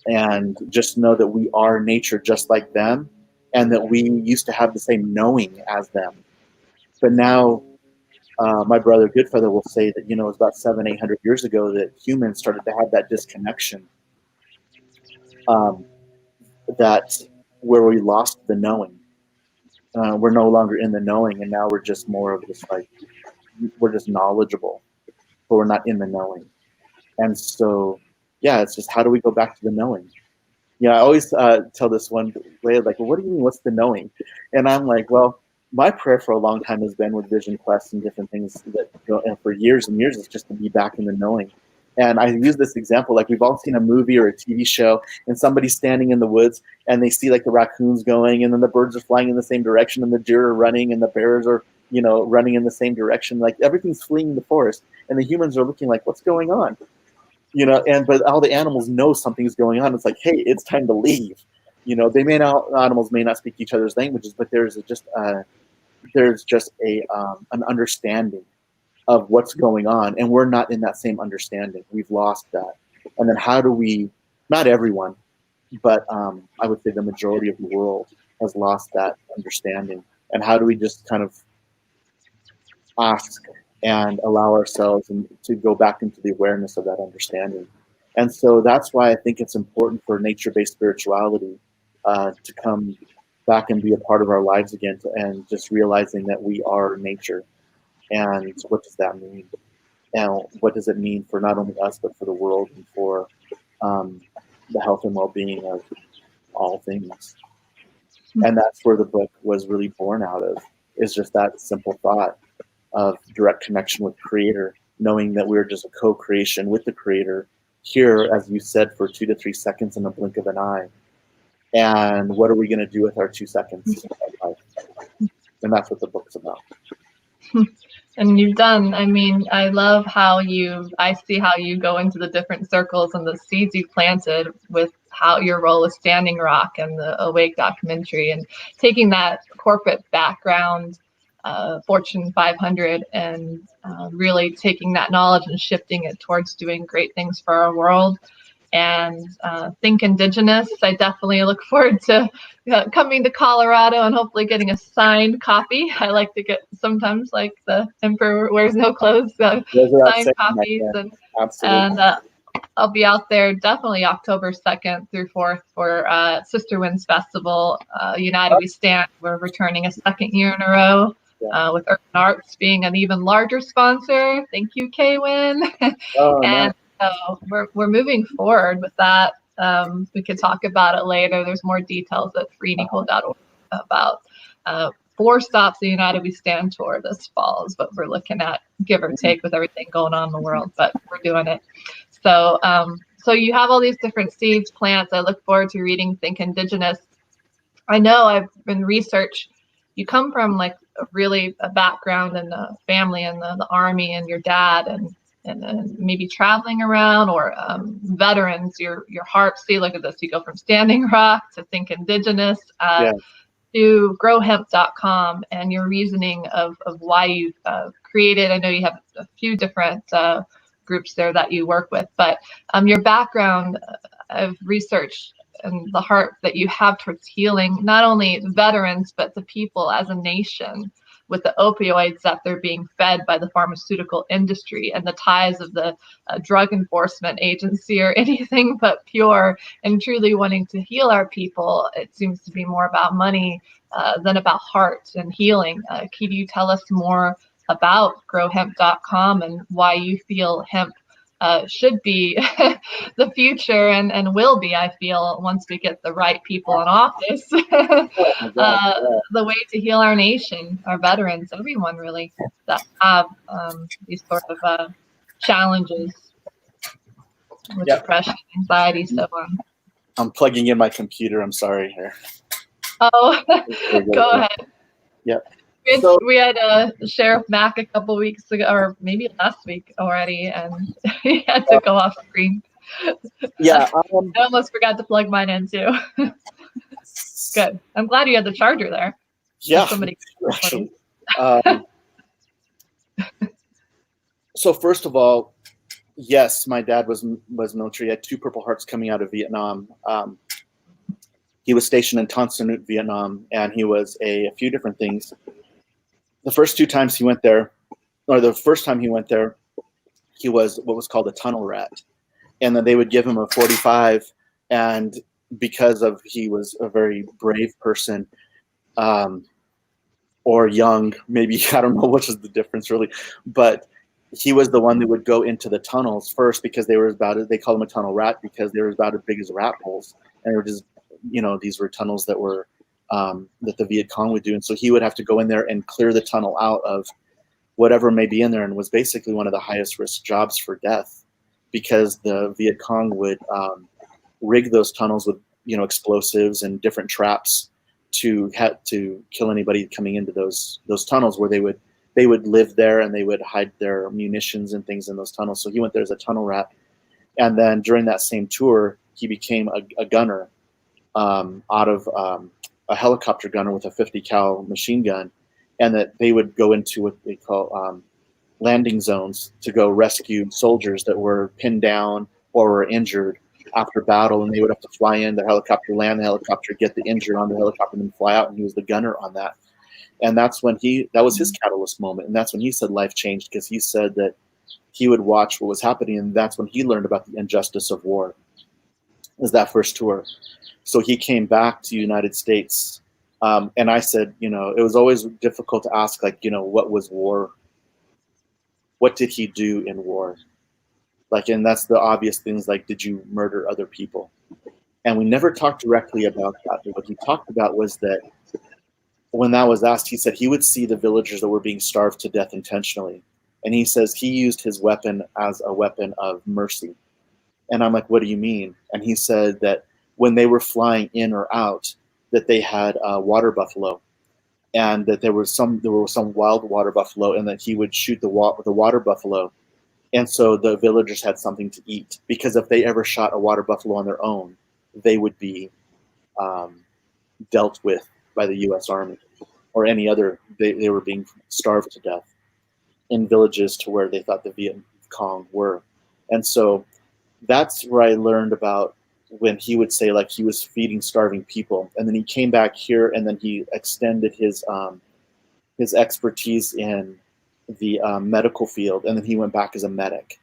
And just know that we are nature just like them, and that we used to have the same knowing as them. But now my brother Goodfeather will say that, it was about 700-800 years ago that humans started to have that disconnection, that where we lost the knowing. We're no longer in the knowing, and now we're just more of just like, we're just knowledgeable, but we're not in the knowing. And so, yeah, it's just, how do we go back to the knowing? I always tell this one way, like, well, what do you mean, what's the knowing? And I'm like, well, my prayer for a long time has been with Vision Quest and different things that, and for years and years, it's just to be back in the knowing. And I use this example, like, we've all seen a movie or a TV show, and somebody's standing in the woods, and they see like the raccoons going, and then the birds are flying in the same direction, and the deer are running, and the bears are, running in the same direction. Like, everything's fleeing the forest, and the humans are looking like, what's going on? But all the animals know something's going on. It's like, hey, it's time to leave. Animals may not speak each other's languages, but there's just an understanding of what's going on, and we're not in that same understanding. We've lost that. And then how do we? Not everyone, but I would say the majority of the world has lost that understanding. And how do we just kind of ask and allow ourselves to go back into the awareness of that understanding? And so that's why I think it's important for nature-based spirituality to come back and be a part of our lives again, and just realizing that we are nature. And what does that mean? And what does it mean for not only us, but for the world, and for the health and well-being of all things? And that's where the book was really born out of, is just that simple thought of direct connection with Creator, knowing that we're just a co-creation with the Creator here, as you said, for 2 to 3 seconds in the blink of an eye. And what are we going to do with our 2 seconds of life? And that's what the book's about. And you've done, I love I see how you go into the different circles and the seeds you planted with how your role with Standing Rock and the Awake documentary, and taking that corporate background, Fortune 500, and really taking that knowledge and shifting it towards doing great things for our world. and Think Indigenous. I definitely look forward to coming to Colorado and hopefully getting a signed copy. I like to get sometimes like the Emperor Wears No Clothes signed copies, and I'll be out there definitely October 2nd through 4th for Sister Winds Festival. United We Stand. We're returning a second year in a row. With Urban Arts being an even larger sponsor. Thank you, K-Win. And so we're moving forward with that. We could talk about it later. There's more details at freeandequal.org about 4 stops the United We Stand tour this fall is what we're looking at, give or take with everything going on in the world, but we're doing it. So so you have all these different seeds, plants. I look forward to reading Think Indigenous. I know I've been research. You come from like a background and a family in the Army, and your dad and maybe traveling around, or veterans. Your heart. See, look at this. You go from Standing Rock to Think Indigenous to growhemp.com, and your reasoning of why you've created. I know you have a few different groups there that you work with, but your background, I've researched, and the heart that you have towards healing not only the veterans but the people as a nation, with the opioids that they're being fed by the pharmaceutical industry, and the ties of the drug enforcement agency or anything but pure, and truly wanting to heal our people. It seems to be more about money than about heart and healing. Can you tell us more about growhemp.com and why you feel hemp should be the future and will be, I feel, once we get the right people in office, the way to heal our nation, our veterans, everyone really that have these sort of challenges with depression, anxiety, so on. I'm plugging in my computer. I'm sorry here. Oh, go ahead. Yep. We had Sheriff Mack a couple weeks ago, or maybe last week already, and he had to go off screen. Yeah. I almost forgot to plug mine in too. Good. I'm glad you had the charger there. Yeah. Actually. So first of all, yes, my dad was military. He had 2 Purple Hearts coming out of Vietnam. He was stationed in Tan Son Nhut, Vietnam, and he was a few different things. The first 2 times he went there, or the first time he went there, he was what was called a tunnel rat. And then they would give him a 45, and because of he was a very brave person, or young, maybe, I don't know which is the difference really, but he was the one that would go into the tunnels first, because they call him a tunnel rat because they were about as big as rat holes, and they were just, these were tunnels that were that the Viet Cong would do. And so he would have to go in there and clear the tunnel out of whatever may be in there, and was basically one of the highest risk jobs for death, because the Viet Cong would rig those tunnels with explosives and different traps to kill anybody coming into those tunnels, where they would live there, and they would hide their munitions and things in those tunnels. So he went there as a tunnel rat, and then during that same tour, he became a gunner out of a helicopter gunner with a 50 cal machine gun, and that they would go into what they call landing zones to go rescue soldiers that were pinned down or were injured after battle, and they would have to fly in the helicopter, land the helicopter, get the injured on the helicopter, and then fly out. And he was the gunner on that. And that's when that was his catalyst moment. And that's when he said life changed, because he said that he would watch what was happening, and that's when he learned about the injustice of war. It was that first tour. So he came back to the United States, and I said, it was always difficult to ask, what was war? What did he do in war? And that's the obvious things, like, did you murder other people? And we never talked directly about that. But what he talked about was that when that was asked, he said he would see the villagers that were being starved to death intentionally. And he says he used his weapon as a weapon of mercy. And I'm like, what do you mean? And he said that when they were flying in or out, that they had water buffalo, and that there was some wild water buffalo, and that he would shoot the water buffalo. And so the villagers had something to eat, because if they ever shot a water buffalo on their own, they would be dealt with by the U.S. Army or any other. They were being starved to death in villages to where they thought the Viet Cong were. And so that's where I learned about when he would say like he was feeding starving people, and then he came back here and then he extended his expertise in the medical field, and then he went back as a medic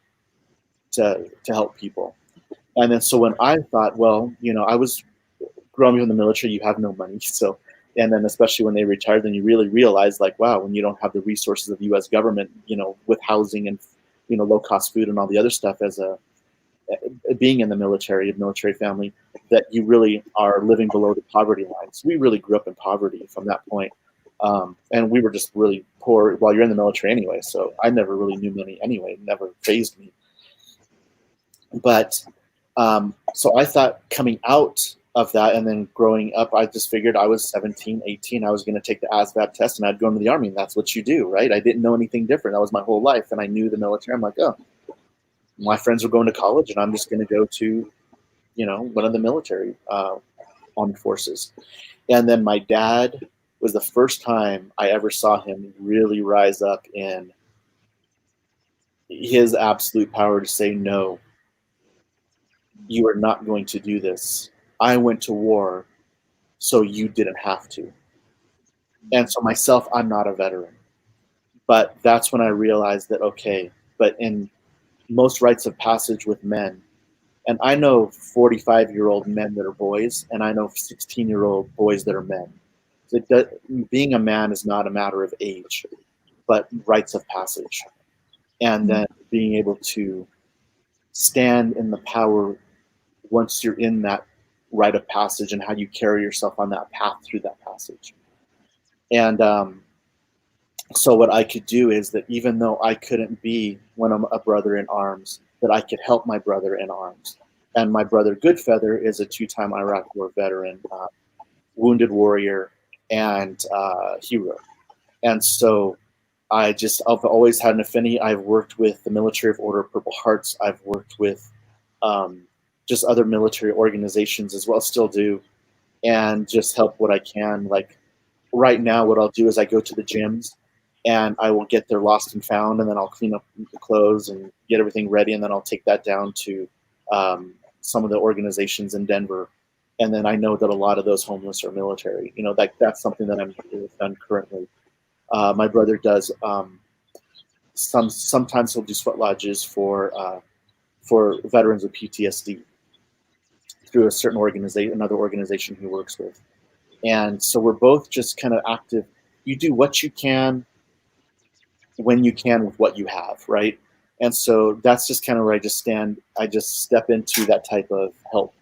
to help people. And then so when I thought, well, you know, I was growing up in the military, you have no money, so. And then especially when they retired, then you really realize like, wow, when you don't have the resources of the U.S. government, you know, with housing and, you know, low cost food and all the other stuff as a being in the military, a military family, that you really are living below the poverty line. So we really grew up in poverty from that point. And we were just really poor while you're in the military anyway. So I never really knew money anyway, it never fazed me. But so I thought coming out of that and then growing up, I just figured I was 17, 18, I was going to take the ASVAB test and I'd go into the Army, and that's what you do, right? I didn't know anything different. That was my whole life. And I knew the military. I'm like, oh, my friends were going to college and I'm just going to go to, you know, one of the military armed forces. And then my dad was the first time I ever saw him really rise up in his absolute power to say, no, you are not going to do this. I went to war, so you didn't have to. And so myself, I'm not a veteran. But that's when I realized that, okay, but in most rites of passage with men, and I know 45-year-old men that are boys, and I know 16-year-old boys that are men. So being a man is not a matter of age, but rites of passage. And then being able to stand in the power once you're in that rite of passage and how you carry yourself on that path through that passage. And so what I could do is that even though I couldn't be when I'm a brother in arms, that I could help my brother in arms. And my brother Goodfeather is a 2-time Iraq War veteran, wounded warrior, and hero. And so I've always had an affinity. I've worked with the Military of Order of Purple Hearts. I've worked with just other military organizations as well, still do, and just help what I can. Like right now, what I'll do is I go to the gyms and I will get their lost and found, and then I'll clean up the clothes and get everything ready, and then I'll take that down to some of the organizations in Denver. And then I know that a lot of those homeless are military. You know, that's something that I'm done currently. My brother does sometimes he'll do sweat lodges for veterans with PTSD through a certain organization, another organization he works with. And so we're both just kind of active. You do what you can when you can with what you have, right? And so that's just kind of where I just stand. I just step into that type of help,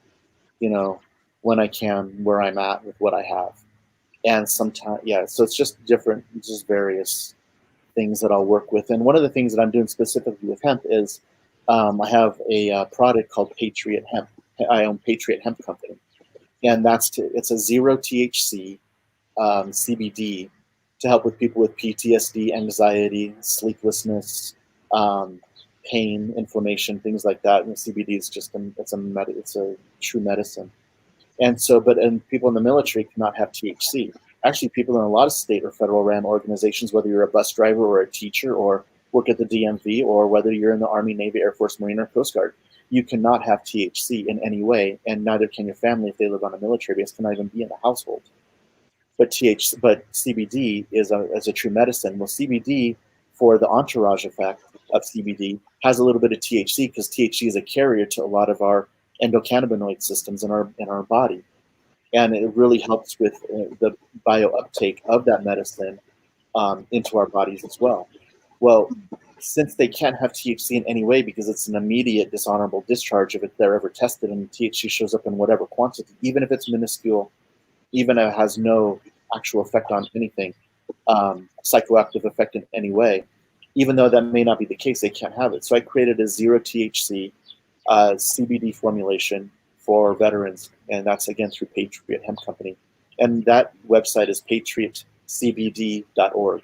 you know, when I can, where I'm at with what I have. And sometimes, yeah, so it's just different, just various things that I'll work with. And one of the things that I'm doing specifically with hemp is I have a product called Patriot Hemp. I own Patriot Hemp Company. And it's a 0 THC CBD to help with people with PTSD, anxiety, sleeplessness, pain, inflammation, things like that. And the CBD is just it's a true medicine. And so, and people in the military cannot have THC. Actually, people in a lot of state or federal ran organizations, whether you're a bus driver or a teacher or work at the DMV, or whether you're in the Army, Navy, Air Force, Marine, or Coast Guard, you cannot have THC in any way, and neither can your family if they live on a military base, cannot even be in the household. But CBD is a true medicine. Well, CBD, for the entourage effect of CBD, has a little bit of THC because THC is a carrier to a lot of our endocannabinoid systems in our body, and it really helps with the bio uptake of that medicine into our bodies as well. Well, since they can't have THC in any way because it's an immediate dishonorable discharge if they're ever tested, and THC shows up in whatever quantity, even if it's minuscule, even if it has no actual effect on anything, psychoactive effect in any way, even though that may not be the case, they can't have it. So I created a 0 THC CBD formulation for veterans, and that's again through Patriot Hemp Company. And that website is patriotcbd.org.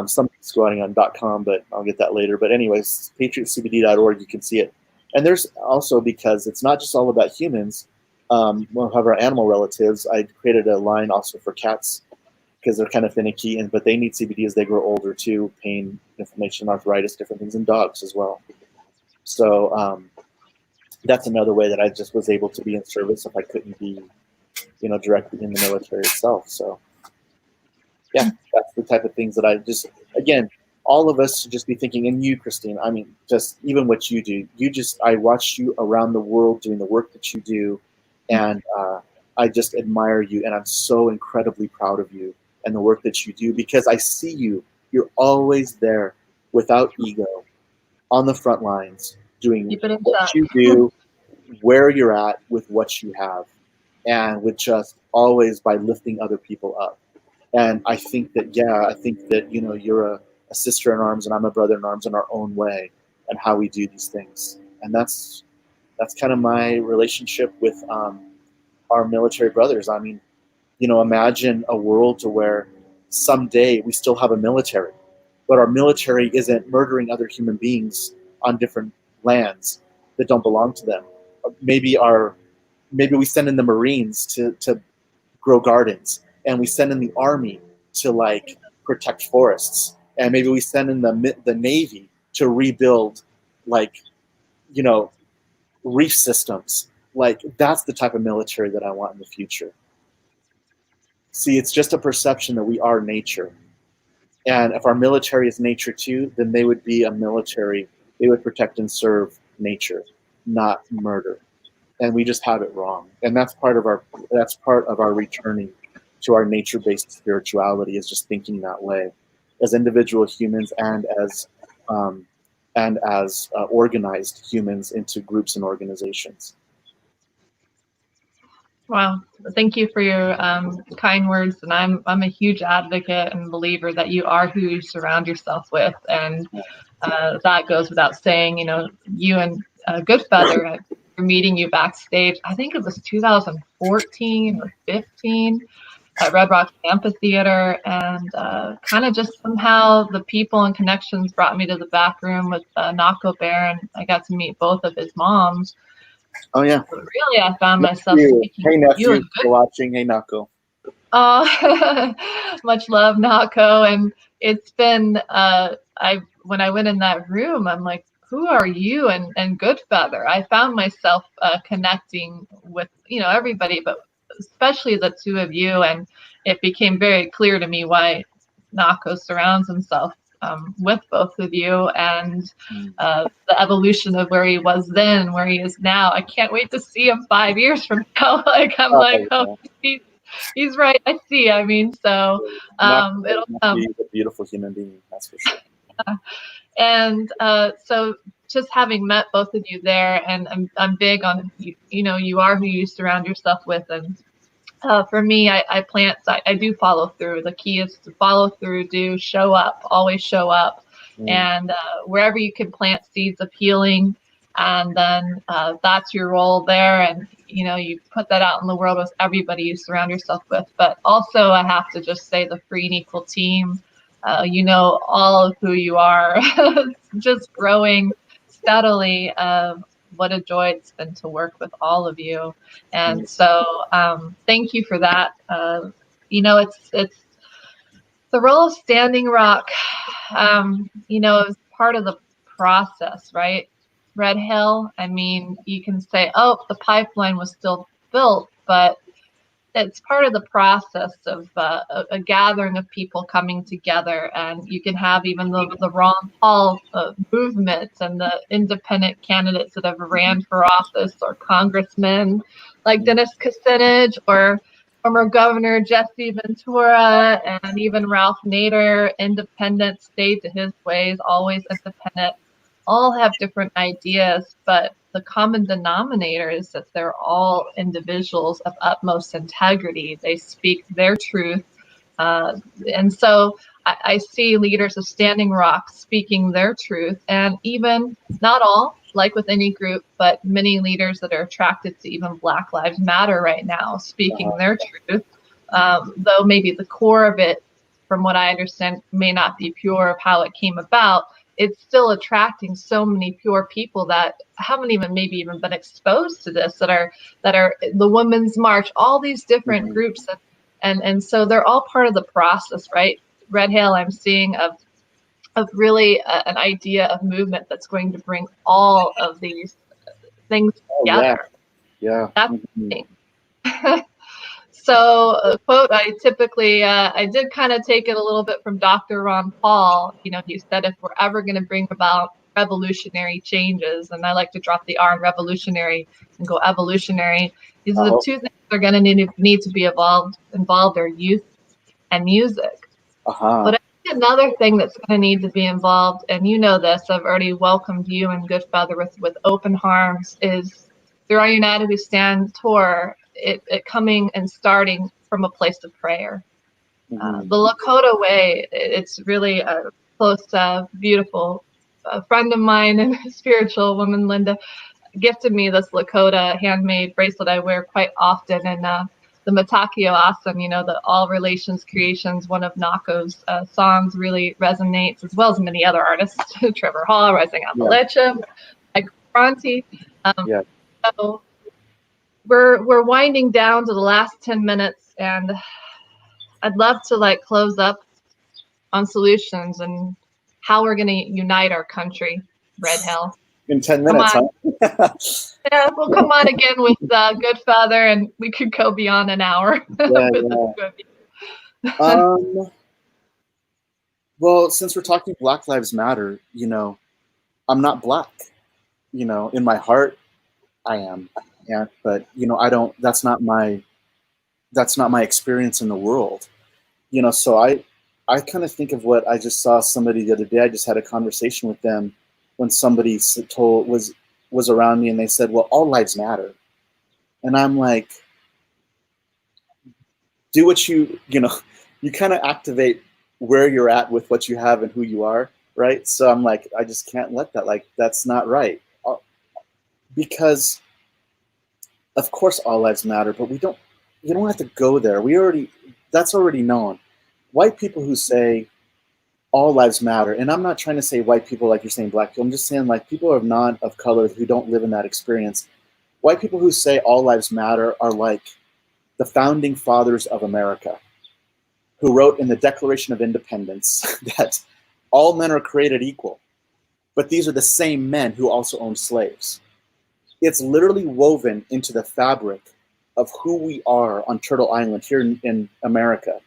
Something's going on .com, but I'll get that later. But anyways, patriotcbd.org, you can see it. And there's also, because it's not just all about humans, we'll have our animal relatives. I created a line also for cats because they're kind of finicky, but they need CBD as they grow older too, pain, inflammation, arthritis, different things, and dogs as well. So that's another way that I just was able to be in service if I couldn't be, directly in the military itself. So yeah, that's the type of things that I just, again, all of us should just be thinking, and you, Christine, I mean, just even what you do, I watch you around the world doing the work that you do, and I just admire you, and I'm so incredibly proud of you and the work that you do, because I see you're always there without ego, on the front lines, doing what you do, where you're at with what you have, and with just always by lifting other people up. And I think that, you're a sister in arms and I'm a brother in arms in our own way, and how we do these things. And that's kind of my relationship with our military brothers. I mean, imagine a world to where someday we still have a military, but our military isn't murdering other human beings on different lands that don't belong to them. Maybe we send in the Marines to grow gardens, and we send in the Army to like protect forests, and maybe we send in the Navy to rebuild reef systems. Like, that's the type of military that I want in the future. See, it's just a perception that we are nature. And if our military is nature too, then they would be a military. They would protect and serve nature, not murder. And we just have it wrong. And that's part of our returning to our nature-based spirituality, is just thinking that way, as individual humans and as organized humans into groups and organizations. Wow, thank you for your kind words. And I'm a huge advocate and believer that you are who you surround yourself with, and that goes without saying. You and Goodfeather, meeting you backstage, I think it was 2014 or 15 at Red Rock Amphitheater, and kind of just somehow the people and connections brought me to the back room with Nako Bear, and I got to meet both of his moms. Oh yeah. But really, I found myself speaking. Hey nephew, watching. Hey Nako. Oh, much love, Nako. And it's been when I went in that room, I'm like, who are you? And Goodfeather. I found myself connecting with everybody, but especially the two of you, and it became very clear to me why Nako surrounds himself with both of you, and the evolution of where he was then and where he is now. I can't wait to see him 5 years from now. He's right. I see. I mean, so it'll come. He's a beautiful human being, that's for sure. And so just having met both of you there, and I'm big on, you are who you surround yourself with. And for me, I do follow through. The key is to follow through, show up, always show up. And wherever you can plant seeds of healing, and then that's your role there. And, you put that out in the world with everybody you surround yourself with. But also, I have to just say, the Free and Equal team, all of who you are, just growing steadily. What a joy it's been to work with all of you. And so thank you for that. It's the role of Standing Rock, is part of the process, right? Red Hill, I mean, you can say, oh, the pipeline was still built, but it's part of the process of a gathering of people coming together. And you can have even the Ron Paul movement and the independent candidates that have ran for office, or congressmen like Dennis Kucinich, or former Governor Jesse Ventura, and even Ralph Nader, independent, stayed to his ways, always independent. All have different ideas, but the common denominator is that they're all individuals of utmost integrity. They speak their truth. And so I see leaders of Standing Rock speaking their truth, and even not all, like with any group, but many leaders that are attracted to even Black Lives Matter right now, speaking their truth, though maybe the core of it, from what I understand, may not be pure of how it came about. It's still attracting so many pure people that haven't even been exposed to this, that are the Women's March, all these different groups, and so they're all part of the process, right? Red Hill, I'm seeing of really an idea of movement that's going to bring all of these things Oh, together. Yeah. That's the thing. So a quote I typically, I did kind of take it a little bit from Dr. Ron Paul. You know, he said, if we're ever going to bring about revolutionary changes, and I like to drop the R in revolutionary and go evolutionary, these are the two things that are going to need to be involved are youth and music. But I think another thing that's going to need to be involved, and you know this, I've already welcomed you and Goodfather with open arms, is through our United We Stand tour, it coming and starting from a place of prayer. The Lakota Way, it's really a close, beautiful friend of mine and spiritual woman, Linda, gifted me this Lakota handmade bracelet I wear quite often. And the Matakio Awesome, you know, the All Relations Creations, one of Nako's songs really resonates, as well as many other artists, Trevor Hall, Rising Appalachia, Mike Bronte. So we're winding down to the last 10 minutes, and I'd love to like close up on solutions and how we're going to unite our country, Red Hill. In 10 minutes, huh? Yeah, we'll come on again with Goodfather, and we could go beyond an hour. Well, since we're talking Black Lives Matter, you know, I'm not Black. You know, in my heart, I am. Yeah, but you know, I don't. That's not my experience in the world. You know, so I kind of think of what I just saw somebody the other day. I just had a conversation with them when somebody was around me, and they said, "Well, all lives matter," and I'm like, "Do what you know." You kind of activate where you're at with what you have and who you are, right? So I'm like, I just can't let that. Like, that's not right, because of course all lives matter, but you don't have to go there. That's already known. White people who say all lives matter, and I'm not trying to say white people like you're saying black people. I'm just saying like people of not of color who don't live in that experience. White people who say all lives matter are like the founding fathers of America, who wrote in the Declaration of Independence that all men are created equal, but these are the same men who also owned slaves. It's literally woven into the fabric of who we are on Turtle Island here in America,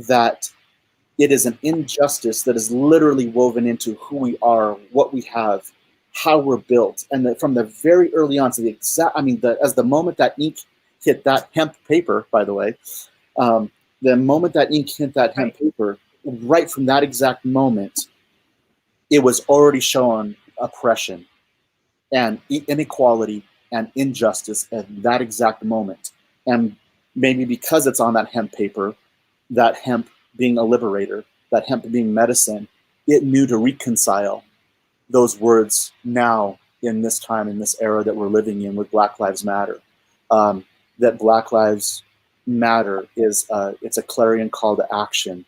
that it is an injustice that is literally woven into who we are, what we have, how we're built. And that from the very early on, to as the moment that ink hit that hemp paper, by the way, the moment that ink hit that hemp paper, right from that exact moment, it was already showing oppression and inequality and injustice at that exact moment. And maybe because it's on that hemp paper, that hemp being a liberator, that hemp being medicine, it knew to reconcile those words now in this time, in this era that we're living in with Black Lives Matter. That Black Lives Matter is it's a clarion call to action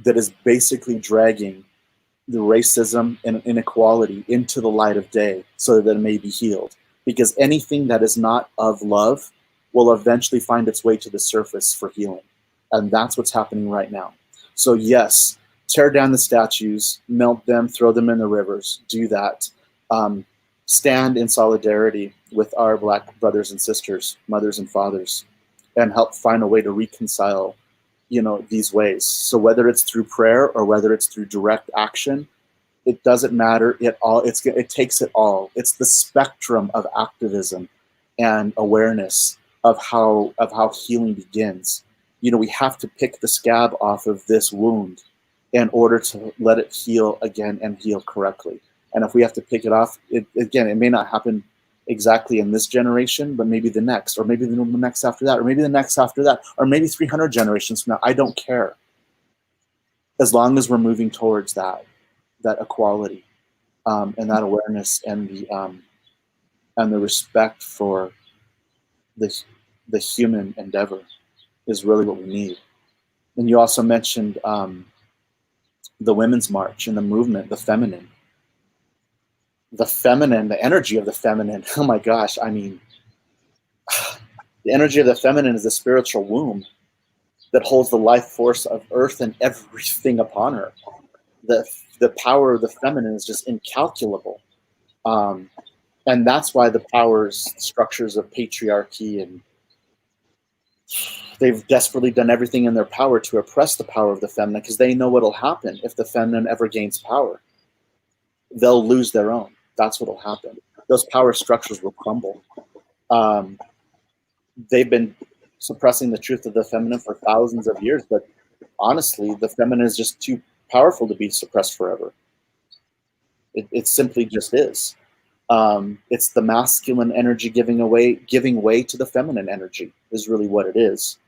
that is basically dragging the racism and inequality into the light of day so that it may be healed. Because anything that is not of love will eventually find its way to the surface for healing. And that's what's happening right now. So yes, tear down the statues, melt them, throw them in the rivers, do that. Stand in solidarity with our Black brothers and sisters, mothers and fathers, and help find a way to reconcile, these ways. So whether it's through prayer or whether it's through direct action, it doesn't matter. It takes it all. It's the spectrum of activism and awareness of how healing begins. We have to pick the scab off of this wound in order to let it heal again and heal correctly. And if we have to pick it off, it may not happen exactly in this generation, but maybe the next, or maybe the next after that, or maybe the next after that, or maybe 300 generations from now. I don't care. As long as we're moving towards that equality and that awareness and the respect for the human endeavor is really what we need. And you also mentioned the Women's March and the movement, the feminine, the energy of the feminine. Oh my gosh. I mean, the energy of the feminine is the spiritual womb that holds the life force of earth and everything upon her. The power of the feminine is just incalculable. And that's why the powers structures of patriarchy, and they've desperately done everything in their power to oppress the power of the feminine, because they know what'll happen if the feminine ever gains power. They'll lose their own. That's what'll happen. Those power structures will crumble. They've been suppressing the truth of the feminine for thousands of years, but honestly, the feminine is just too powerful to be suppressed forever. It simply just is. It's the masculine energy giving way to the feminine energy is really what it is.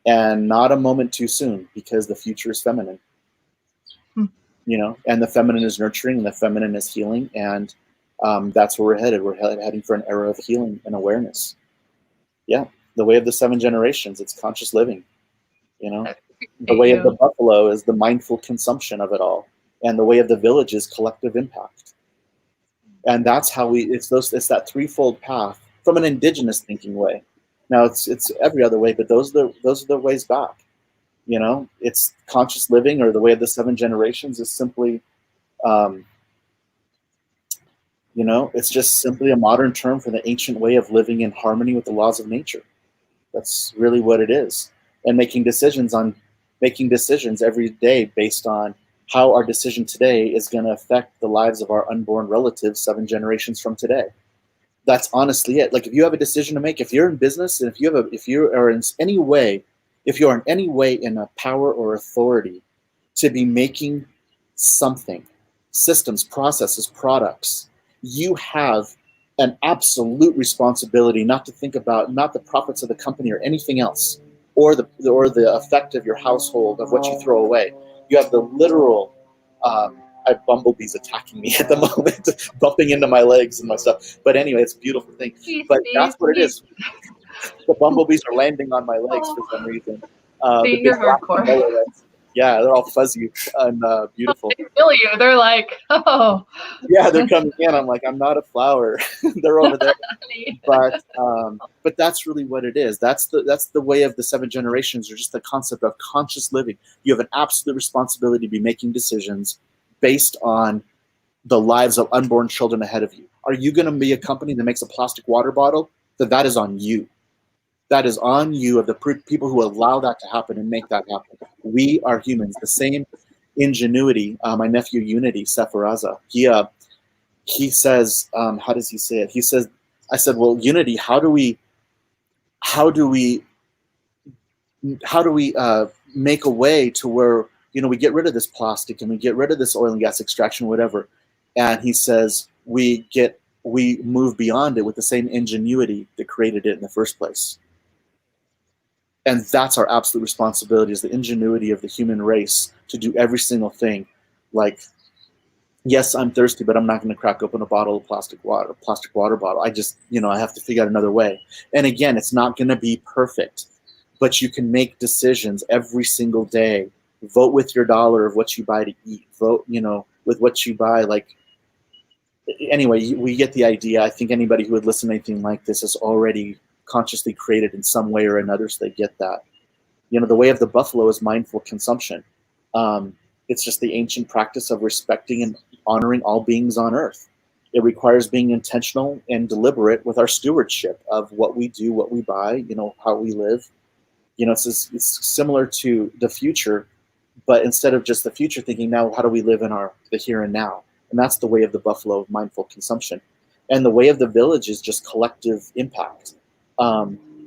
And not a moment too soon, because the future is feminine. You know, and the feminine is nurturing, and the feminine is healing, and that's where we're headed. We're heading for an era of healing and awareness. Yeah, the way of the 7 generations, it's conscious living. You know, the way of the buffalo is the mindful consumption of it all, and the way of the village is collective impact. And that's how it's that threefold path from an indigenous thinking way. Now it's every other way, but those are the ways back. You know, it's conscious living, or the way of the 7 generations is simply, you know, it's just simply a modern term for the ancient way of living in harmony with the laws of nature. That's really what it is. And making decisions every day based on how our decision today is going to affect the lives of our unborn relatives 7 generations from today. That's honestly it. Like, if you have a decision to make, if you're in business, and if you are in any way in a power or authority to be making something, systems, processes, products, you have an absolute responsibility not to think about not the profits of the company or anything else, or the effect of your household, of what you throw away. You have the literal I have bumblebees attacking me at the moment, bumping into my legs and my stuff. But anyway, it's a beautiful thing. But that's what it is. The bumblebees are landing on my legs for some reason. The big hardcore. Yeah, they're all fuzzy and beautiful. They feel you. They're like, oh. Yeah, they're coming in. I'm like, I'm not a flower. They're over there. But that's really what it is. That's the way of the 7 generations, or just the concept of conscious living. You have an absolute responsibility to be making decisions based on the lives of unborn children ahead of you. Are you going to be a company that makes a plastic water bottle? That is on you. That is on you, of the people who allow that to happen and make that happen. We are humans. The same ingenuity. My nephew Unity Seferaza, he says, how does he say it? He says, I said, well, Unity, how do we make a way to where, you know, we get rid of this plastic and we get rid of this oil and gas extraction, whatever. And he says, we move beyond it with the same ingenuity that created it in the first place. And that's our absolute responsibility, is the ingenuity of the human race to do every single thing. Like, yes, I'm thirsty, but I'm not going to crack open a bottle of plastic water bottle. I just, you know, I have to figure out another way. And again, it's not going to be perfect, but you can make decisions every single day. Vote with your dollar of what you buy to eat. Vote, you know, with what you buy. Like, anyway, we get the idea. I think anybody who would listen to anything like this is already consciously created in some way or another, so they get that. You know, the way of the buffalo is mindful consumption. It's just the ancient practice of respecting and honoring all beings on earth. It requires being intentional and deliberate with our stewardship of what we do, what we buy, you know, how we live. You know, it's similar to the future, but instead of just the future thinking, now how do we live in the here and now? And that's the way of the buffalo, of mindful consumption. And the way of the village is just collective impact.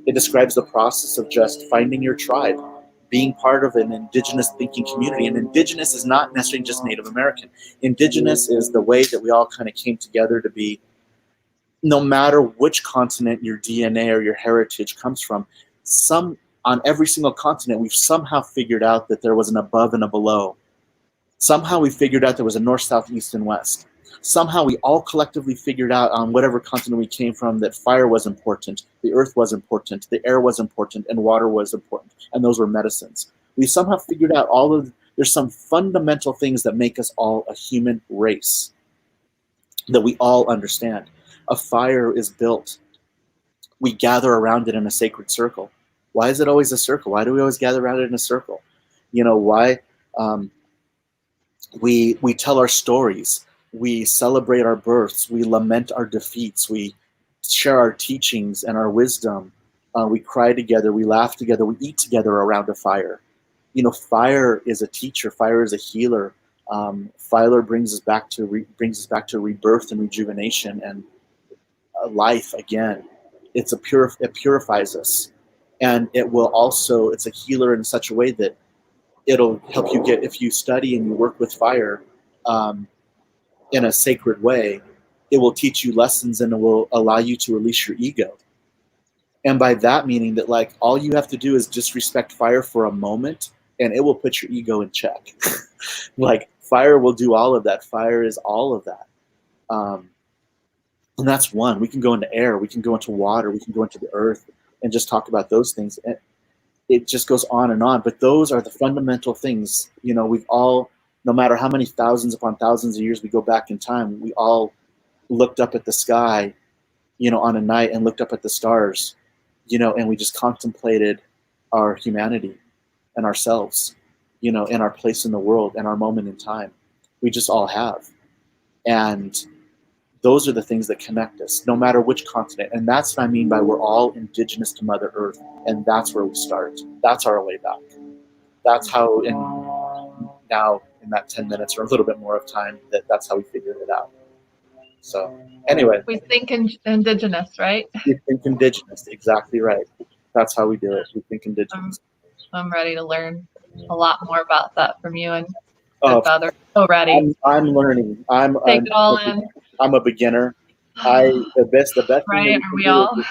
It describes the process of just finding your tribe, being part of an indigenous thinking community. And indigenous is not necessarily just Native American. Indigenous is the way that we all kind of came together to be, no matter which continent your DNA or your heritage comes from, on every single continent, we've somehow figured out that there was an above and a below. Somehow we figured out there was a north, south, east, and west. Somehow we all collectively figured out on whatever continent we came from that fire was important, the earth was important, the air was important, and water was important, and those were medicines. We somehow figured out there's some fundamental things that make us all a human race that we all understand. A fire is built. We gather around it in a sacred circle. Why is it always a circle? Why do we always gather around it in a circle? You know, why we tell our stories. We celebrate our births. We lament our defeats. We share our teachings and our wisdom. We cry together. We laugh together. We eat together around a fire. Fire is a teacher. Fire is a healer. Fire brings us back to rebirth and rejuvenation and life again. It purifies us, and it's a healer in such a way that it'll help you if you study and you work with fire in a sacred way, it will teach you lessons and it will allow you to release your ego. And by that meaning that like all you have to do is just respect fire for a moment and it will put your ego in check. Like fire will do all of that. Fire is all of that. And that's one. We can go into air, we can go into water, we can go into the earth and just talk about those things. And it just goes on and on. But those are the fundamental things. We've all, no matter how many thousands upon thousands of years we go back in time, we all looked up at the sky, on a night and looked up at the stars, and we just contemplated our humanity and ourselves, and our place in the world and our moment in time. We just all have. And those are the things that connect us, no matter which continent. And that's what I mean by we're all indigenous to Mother Earth. And that's where we start. That's our way back. That's how, now in that 10 minutes or a little bit more of time, that's how we figured it out. So anyway. We think indigenous, right? We think indigenous, exactly right. That's how we do it. We think indigenous. I'm ready to learn a lot more about that from you and Father. So ready. I'm learning. Take it all in. I'm a beginner. The best right, thing are we all? Is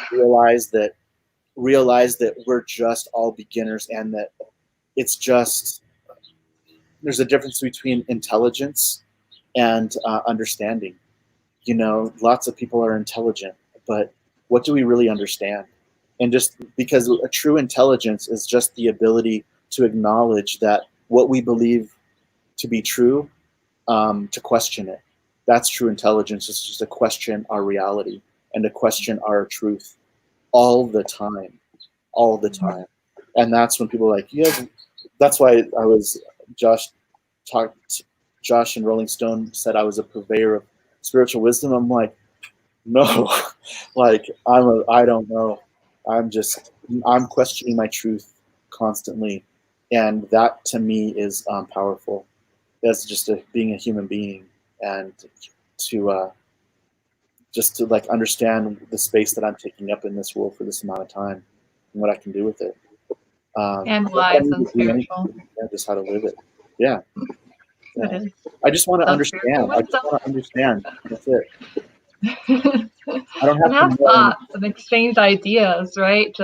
realize that we're just all beginners, and that it's just there's a difference between intelligence and understanding. Lots of people are intelligent, but what do we really understand? And just because a true intelligence is just the ability to acknowledge that what we believe to be true, to question it. That's true intelligence. It's just to question our reality and to question our truth all the time. And that's when people are like, yeah, that's why Josh and Rolling Stone said I was a purveyor of spiritual wisdom. I'm like, no, like I don't know. I'm questioning my truth constantly. And that to me is powerful. That's just being a human being, and to like understand the space that I'm taking up in this world for this amount of time and what I can do with it. And wise and spiritual. Yeah, just how to live it. Yeah. It is. I just want to understand. That's it. I don't have to thoughts and exchange ideas, right?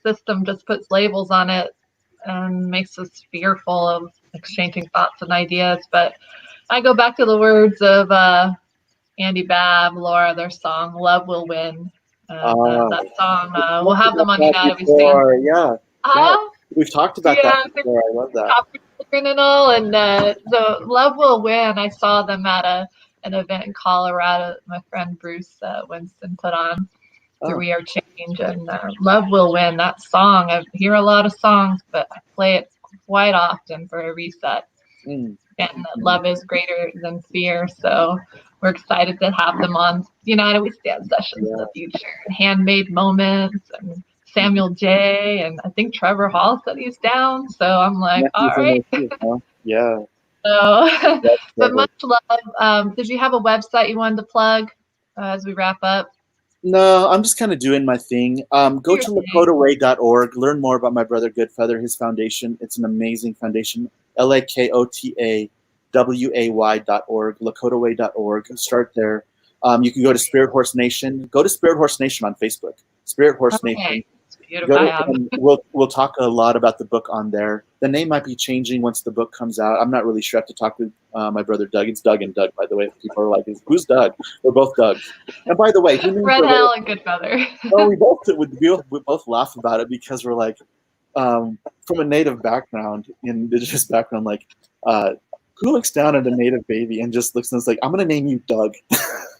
System just puts labels on it and makes us fearful of exchanging thoughts and ideas. But I go back to the words of Andy Babb, Laura, their song "Love Will Win." That song, we'll have them on United We Stand. Yeah. We've talked about that before. I love that. And so "Love Will Win." I saw them at an event in Colorado. My friend Bruce Winston put on through We Are Change, and "Love Will Win." That song, I hear a lot of songs, but I play it quite often for a reset. And love is greater than fear. So we're excited to have them on United We Stand sessions in the future. Handmade Moments and Samuel J. And I think Trevor Hall said he's down. So I'm like, all right. Yeah. So, but much love. Did you have a website you wanted to plug as we wrap up? No, I'm just kind of doing my thing. Go to LakotaWay.org. Learn more about my brother Goodfeather, his foundation. It's an amazing foundation. LakotaWay.org. LakotaWay.org. Start there. You can go to Spirit Horse Nation. Go to Spirit Horse Nation on Facebook. Spirit Horse Nation. We'll talk a lot about the book on there. The name might be changing once the book comes out. I'm not really sure. I have to talk with my brother Doug. It's Doug and Doug, by the way. If people are like, who's Doug? We're both Doug. And by the way, Red Hell and Goodfeather. No, we both laugh about it because we're like, from a native background, indigenous background, like, who looks down at a native baby and just looks and is like, I'm gonna name you Doug.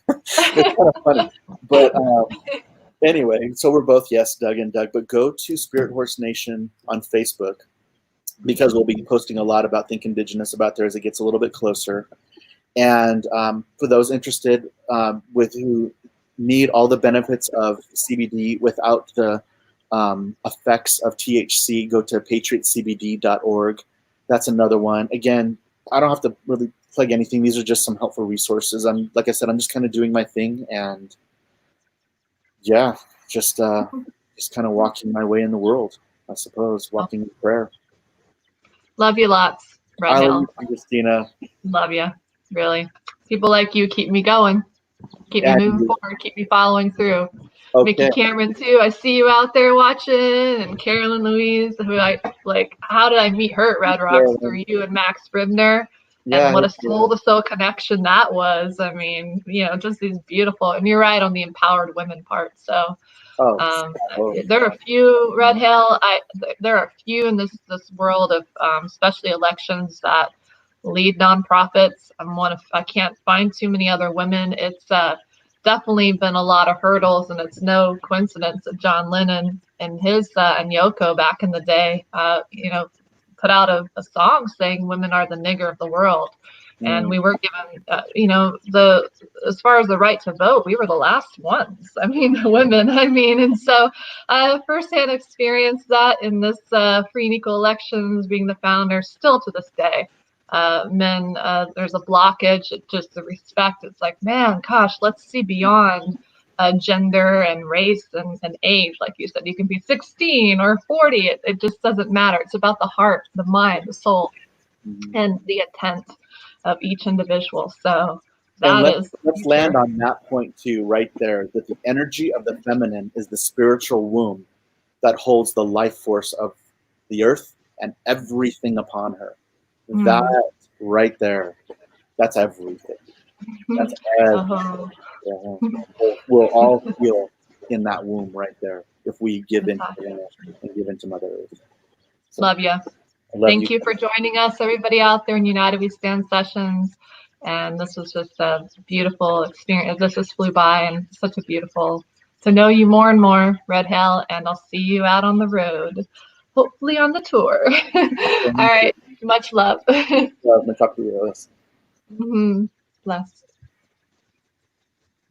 It's kind of funny, but. Anyway, so we're both, yes, Doug and Doug, but go to Spirit Horse Nation on Facebook because we'll be posting a lot about Think Indigenous about there as it gets a little bit closer. And for those interested with who need all the benefits of CBD without the effects of THC, go to patriotcbd.org. That's another one. Again, I don't have to really plug anything. These are just some helpful resources. Like I said, I'm just kind of doing my thing, and yeah, just kind of walking my way in the world, I suppose, walking in prayer. Love you lots, Red I love Hill. you, Christina. Love you, really. People like you keep me going, keep me moving forward, keep me following through. Okay. Mickey Cameron too. I see you out there watching, and Carolyn Louise, who I like. How did I meet her at Red Rocks? Through you and Max Scribner. And what a soul-to-soul connection that was. I mean, just these beautiful, and you're right on the empowered women part. So there are a few, Red Hill. There are a few in this world of especially elections that lead nonprofits. I can't find too many other women. It's definitely been a lot of hurdles, and it's no coincidence that John Lennon and his and Yoko back in the day, put out a song saying women are the nigger of the world. And we were given, as far as the right to vote, we were the last ones. I mean, the women, and so firsthand experience that in this free and equal elections, being the founder, still to this day. Men, there's a blockage, just the respect. It's like, man, gosh, let's see beyond gender and race and age. Like you said, you can be 16 or 40. It just doesn't matter. It's about the heart, the mind, the soul, and the intent of each individual. So let's land on that point too, right there, that the energy of the feminine is the spiritual womb that holds the life force of the earth and everything upon her. That right there, that's everything. That's everything. We'll all feel in that womb right there if we give into and give into Mother Earth. So, love you. Thank you for joining us, everybody out there in United We Stand sessions. And this was just a beautiful experience. This just flew by, and such a beautiful to know you more and more, Red Hill. And I'll see you out on the road, hopefully on the tour. All right. Much love. Love, talk to you. Blessed.